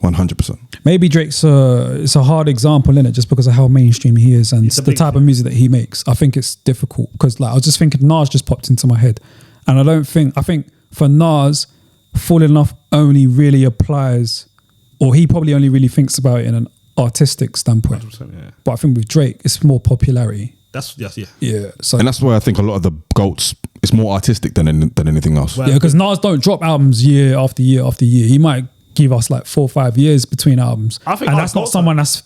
100%. Maybe Drake's it's a hard example in it just because of how mainstream he is and It's a the big type of music that he makes. I think it's difficult because like I was just thinking Nas just popped into my head, and I think for Nas, falling off only really applies, or he probably only really thinks about it in an artistic standpoint. 100%, yeah. But I think with Drake, it's more popularity. That's yes, yeah. Yeah, so And that's why I think a lot of the GOATs, it's more artistic than anything else. Well, yeah, because Nas don't drop albums year after year after year. He might give us like 4 or 5 years between albums, I think and our that's not GOATs someone that's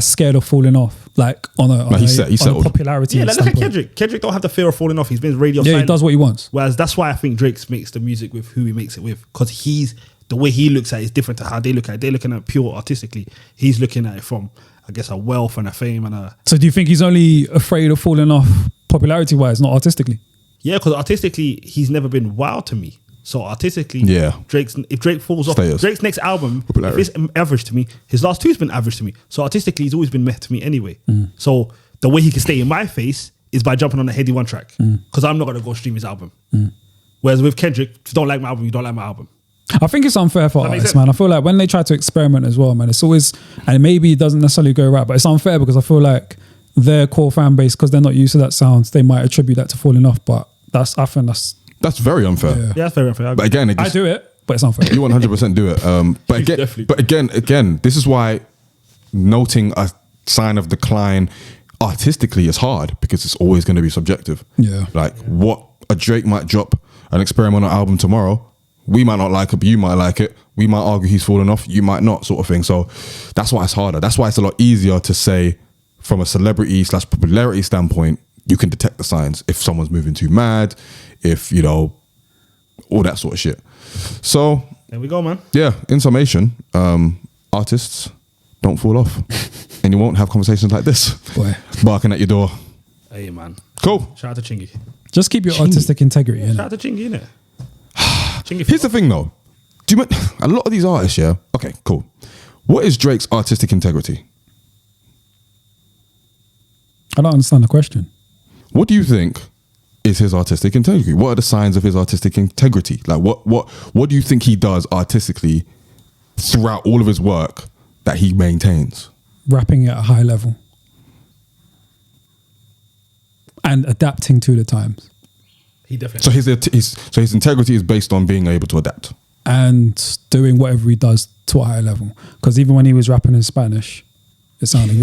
scared of falling off. Like on a he settled. popularity. Yeah, like, look at standpoint. Kendrick. Kendrick don't have the fear of falling off. He's been radio Yeah, silent. he does what he wants. Whereas that's why I think Drake makes the music with who he makes it with, because the way he looks at it is different to how they look at it. They're looking at it pure artistically. He's looking at it from, I guess, a wealth and a fame and a So do you think he's only afraid of falling off popularity wise, not artistically? yeah. Because artistically, he's never been wild to me. So artistically, Yeah. if Drake falls off, Status. Drake's next album, if Popularity. it's average to me, his last two's been average to me. So artistically, he's always been meh to me anyway. So the way he can stay in my face is by jumping on a heady one track, because I'm not gonna go stream his album. Whereas with Kendrick, if you don't like my album, you don't like my album. I think it's unfair for That makes artists, sense. man. I feel like when they try to experiment as well, man, it's always, and maybe it doesn't necessarily go right, but it's unfair because I feel like their core fan base, because they're not used to that sound, they might attribute that to falling off. But I think That's very unfair. Yeah. Yeah, that's very unfair. But again, I do it, but it's unfair. you 100% do it. But again, this is why noting a sign of decline artistically is hard, because it's always going to be subjective. Yeah. Like what a Drake might drop an experimental album tomorrow. We might not like it, but you might like it. We might argue he's fallen off. You might not, sort of thing. So that's why it's harder. That's why it's a lot easier to say from a celebrity / popularity standpoint, you can detect the signs if someone's moving too mad, if, you know, all that sort of shit. So There we go, man. yeah, in summation, artists don't fall off. And you won't have conversations like this. Boy. Barking at your door. Hey, man. Cool. Shout out to Chingy. Just keep your artistic integrity in Shout it. out to Chingy, innit? Chingy. Here's the thing though. A lot of these artists, yeah? Okay, cool. What is Drake's artistic integrity? I don't understand the question. What do you think is his artistic integrity? What are the signs of his artistic integrity? Like what do you think he does artistically throughout all of his work that he maintains? Rapping at a high level. And adapting to the times. He definitely. So his integrity is based on being able to adapt. And doing whatever he does to a higher level. Because even when he was rapping in Spanish, it sounded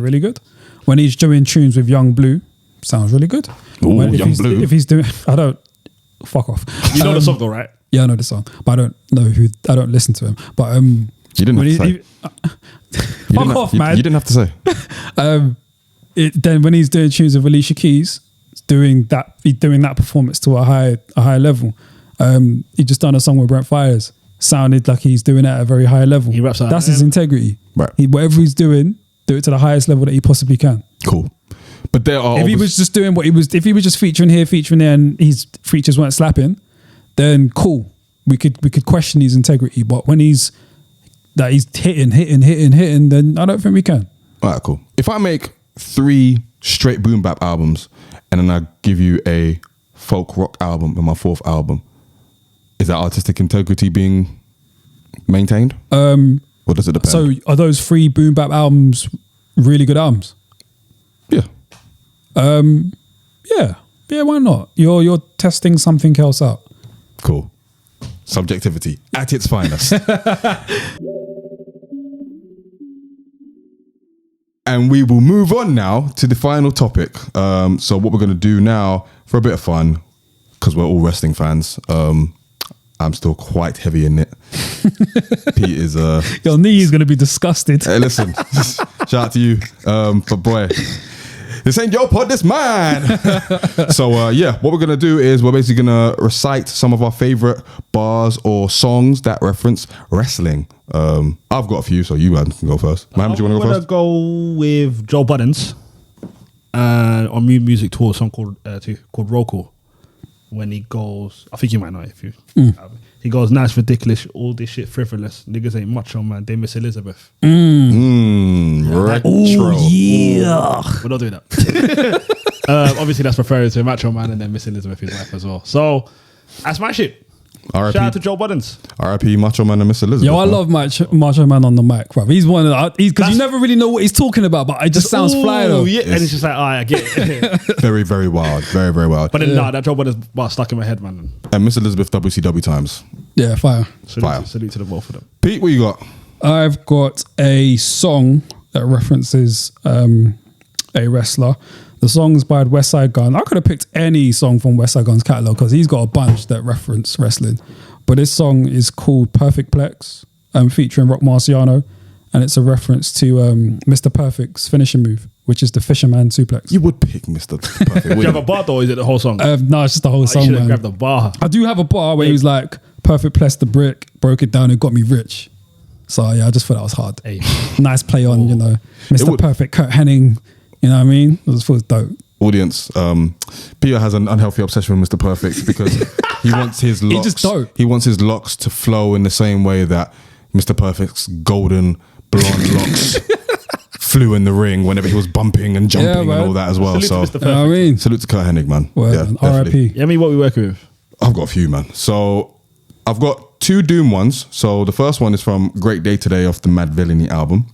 really good. When he's doing tunes with Young Blue, sounds really good. Ooh, Young Blue. If he's doing, fuck off. You know the song though, right? Yeah, I know the song, but I don't listen to him. But You didn't have to say. fuck off, man. You didn't have to say. Then when he's doing tunes with Alicia Keys, he's doing that performance to a high level. He just done a song with Brent Fires. Sounded like he's doing it at a very high level. He raps like That's his integrity. Right. Whatever he's doing, do it to the highest level that he possibly can. Cool. But there are If he was just doing if he was just featuring here, featuring there, and his features weren't slapping, then cool. We could question his integrity. But when he's hitting, then I don't think we can. all right, cool. If I make 3 straight boom bap albums and then I give you a folk rock album in my 4th album, is that artistic integrity being maintained? Or does it depend? So are those 3 boom bap albums really good albums? yeah. Yeah, why not? You're testing something else out. Cool. Subjectivity at its finest. And we will move on now to the final topic. So what we're going to do now, for a bit of fun, because we're all wrestling fans, I'm still quite heavy in it. Pete is... Your knee is going to be disgusted. Hey, listen, shout out to you. But boy, this ain't your pod, this mine. So yeah, what we're gonna do is we're basically gonna recite some of our favorite bars or songs that reference wrestling. I've got a few, so you can go first. Mohammed, do you want to go first? I'm gonna go with Joe Budden's on New Music Tour, a song called Roll Call. When he goes, I think you might know it if you. He goes, "Nice, ridiculous, all this shit frivolous. Niggas ain't macho, man. They miss Elizabeth." Retro. Yeah. We're not doing that. Obviously, that's referring to Macho Man and then Miss Elizabeth, his wife as well. So that's my shit. R.I.P. Shout out to Joe Budden's. R.I.P. Macho Man and Miss Elizabeth. Yo, I love Macho Man on the mic, bro. He's one of the, because you never really know what he's talking about, but it just sounds fly though. Yeah, and it's just like, I get it. Very, very wild. Very, very wild. But then, that Joe Budden's bar stuck in my head, man. And Miss Elizabeth WCW times. Yeah, fire. Salute to the both of them. Pete, what you got? I've got a song that references a wrestler. The song's by West Side Gun. I could have picked any song from West Side Gun's catalogue because he's got a bunch that reference wrestling. But this song is called Perfect Plex, featuring Rock Marciano. And it's a reference to Mr. Perfect's finishing move, which is the Fisherman Suplex. You would pick Mr. Perfect. Do you have a bar though, or is it the whole song? No, it's just the whole You song, should have man. grabbed the bar. I do have a bar where he was like, Perfect Plex the brick, broke it down and got me rich. So yeah, I just thought that was hard. Hey. Nice play on, Mr. Perfect, Kurt Hennig. You know what I mean? It just feels dope. Audience, Peter has an unhealthy obsession with Mr. Perfect because he wants his locks. just dope. He wants his locks to flow in the same way that Mr. Perfect's golden blonde locks flew in the ring whenever he was bumping and jumping and all that as well. Salute So to Mr. You know what I mean? salute to Kurt Hennig, man. Well, yeah, man, definitely. RIP. Yeah, I mean, what we working with? I've got a few, man. So I've got 2 Doom ones. So the first one is from Great Day Today off the Mad Villainy album.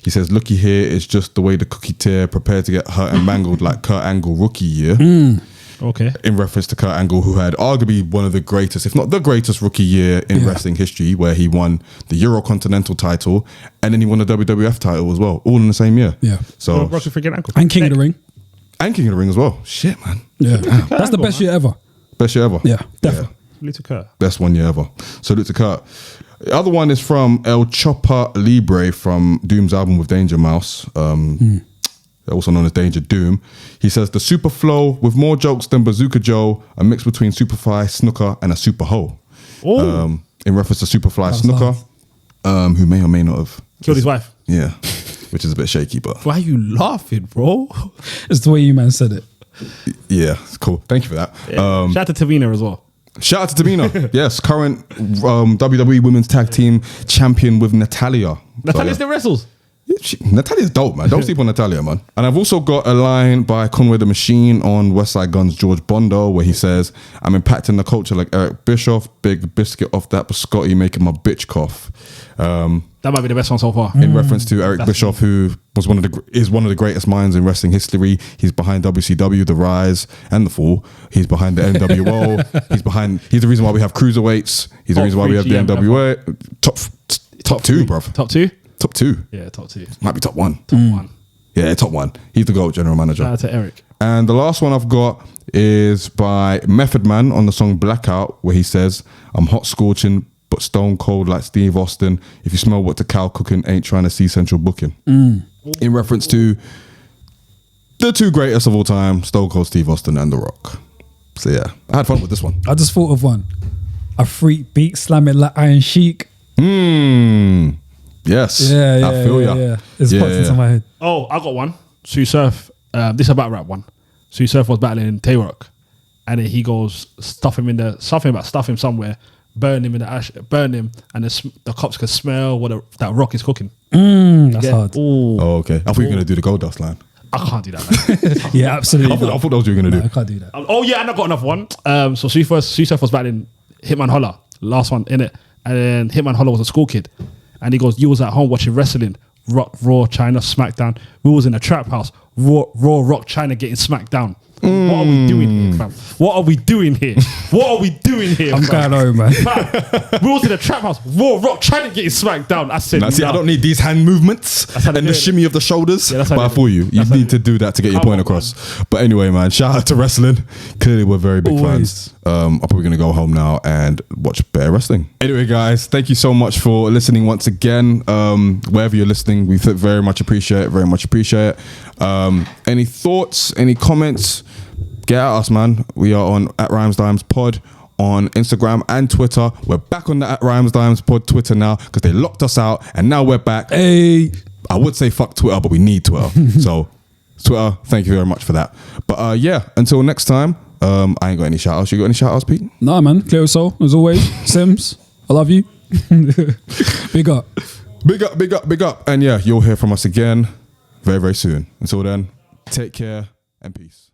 He says, "Looky here is just the way the cookie tear prepared to get hurt and mangled like Kurt Angle rookie year." Okay. In reference to Kurt Angle, who had arguably one of the greatest, if not the greatest rookie year in wrestling history, where he won the Eurocontinental title and then he won the WWF title as well, all in the same year. Yeah. So Rocky freaking ankle. And King of the Ring. and King of the Ring as well. Shit, man. Yeah. That's the best year ever. Best year ever. Yeah, definitely. Salute to Kurt. Best one year ever. Salute to Kurt. The other one is from El Chopper Libre from Doom's album with Danger Mouse. Also known as Danger Doom. He says the super flow with more jokes than Bazooka Joe, a mix between Superfly, Snooker, and a Super Ho. In reference to Superfly Snooker, who may or may not have Killed his wife. Yeah, which is a bit shaky, but Why are you laughing, bro? It's the way you man said it. yeah, it's cool. Thank you for that. Shout out to Tavina as well. Shout out to Tamina. Yes, current WWE Women's Tag Team Champion with Natalia. Natalia So, still wrestles. Natalia's dope, man. Don't sleep on Natalia, man. And I've also got a line by Conway the Machine on West Side Gun's George Bondo where he says, "I'm impacting the culture like Eric Bischoff, big biscuit off that biscotti making my bitch cough." That might be the best one so far. In reference to Eric Bischoff, who was one of the greatest minds in wrestling history. He's behind WCW, The Rise, and The Fall. He's behind the NWO. He's the reason why we have cruiserweights. He's the reason why we have the NWA. Top two, bruv. Top two? Top two. Yeah, top two. Might be top one. Top one. Yeah, top one. He's the GOAT general manager. Shout out to Eric. And the last one I've got is by Method Man on the song Blackout, where he says, "I'm hot scorching, but stone cold like Steve Austin. If you smell what the cow cooking, ain't trying to see central booking." In reference to the two greatest of all time, Stone Cold Steve Austin and The Rock. So yeah, I had fun with this one. I just thought of one. A freak beat slamming like Iron Sheik. Yes. Yeah, I feel ya. yeah. It's popped into my head. Oh, I got one. Sue Surf. This is a battle rap one. Sue Surf was battling Tay-Rock. And then he goes, stuff him somewhere, burn him in the ash, burn him, and the cops can smell what that Rock is cooking. That's hard. Ooh. Oh, okay. I thought you were going to do the Gold Dust line. I can't do that, man. Yeah, absolutely. I thought that was what you were going to No, I do. can't do that. Oh, yeah, and I got another one. So Sue Surf was battling Hitman Holler, last one in it. And then Hitman Holler was a school kid. And he goes, "You was at home watching wrestling, Raw, China, SmackDown. We was in a trap house, Raw, Rock, China getting smacked down. What are we doing here, fam? What are we doing here? What are we doing here, I'm fam? going home, man. We was in a trap house, Raw, Rock, China getting smacked down." I said, Now, see, I "No." don't need these hand movements how they and do the it. shimmy of the shoulders. Yeah, that's how but I they do feel it. you. You That's how need they to do do that to get your Come point on, across. But anyway, man, shout out to wrestling. Clearly, we're very big Always. fans. I'm probably going to go home now and watch better wrestling. Anyway, guys, thank you so much for listening once again. Wherever you're listening, we very much appreciate it. Very much appreciate it. Any thoughts? Any comments? Get at us, man. We are on @RhymesDimesPod on Instagram and Twitter. We're back on the @RhymesDimesPod Twitter now because they locked us out, and now we're back. Hey. I would say fuck Twitter, but we need Twitter. So Twitter, thank you very much for that. But yeah, until next time, I ain't got any shout outs. You got any shout outs, Pete? Nah, man. Clear as soul, as always. Sims, I love you. Big up. Big up, big up, big up. And yeah, you'll hear from us again very, very soon. Until then, take care and peace.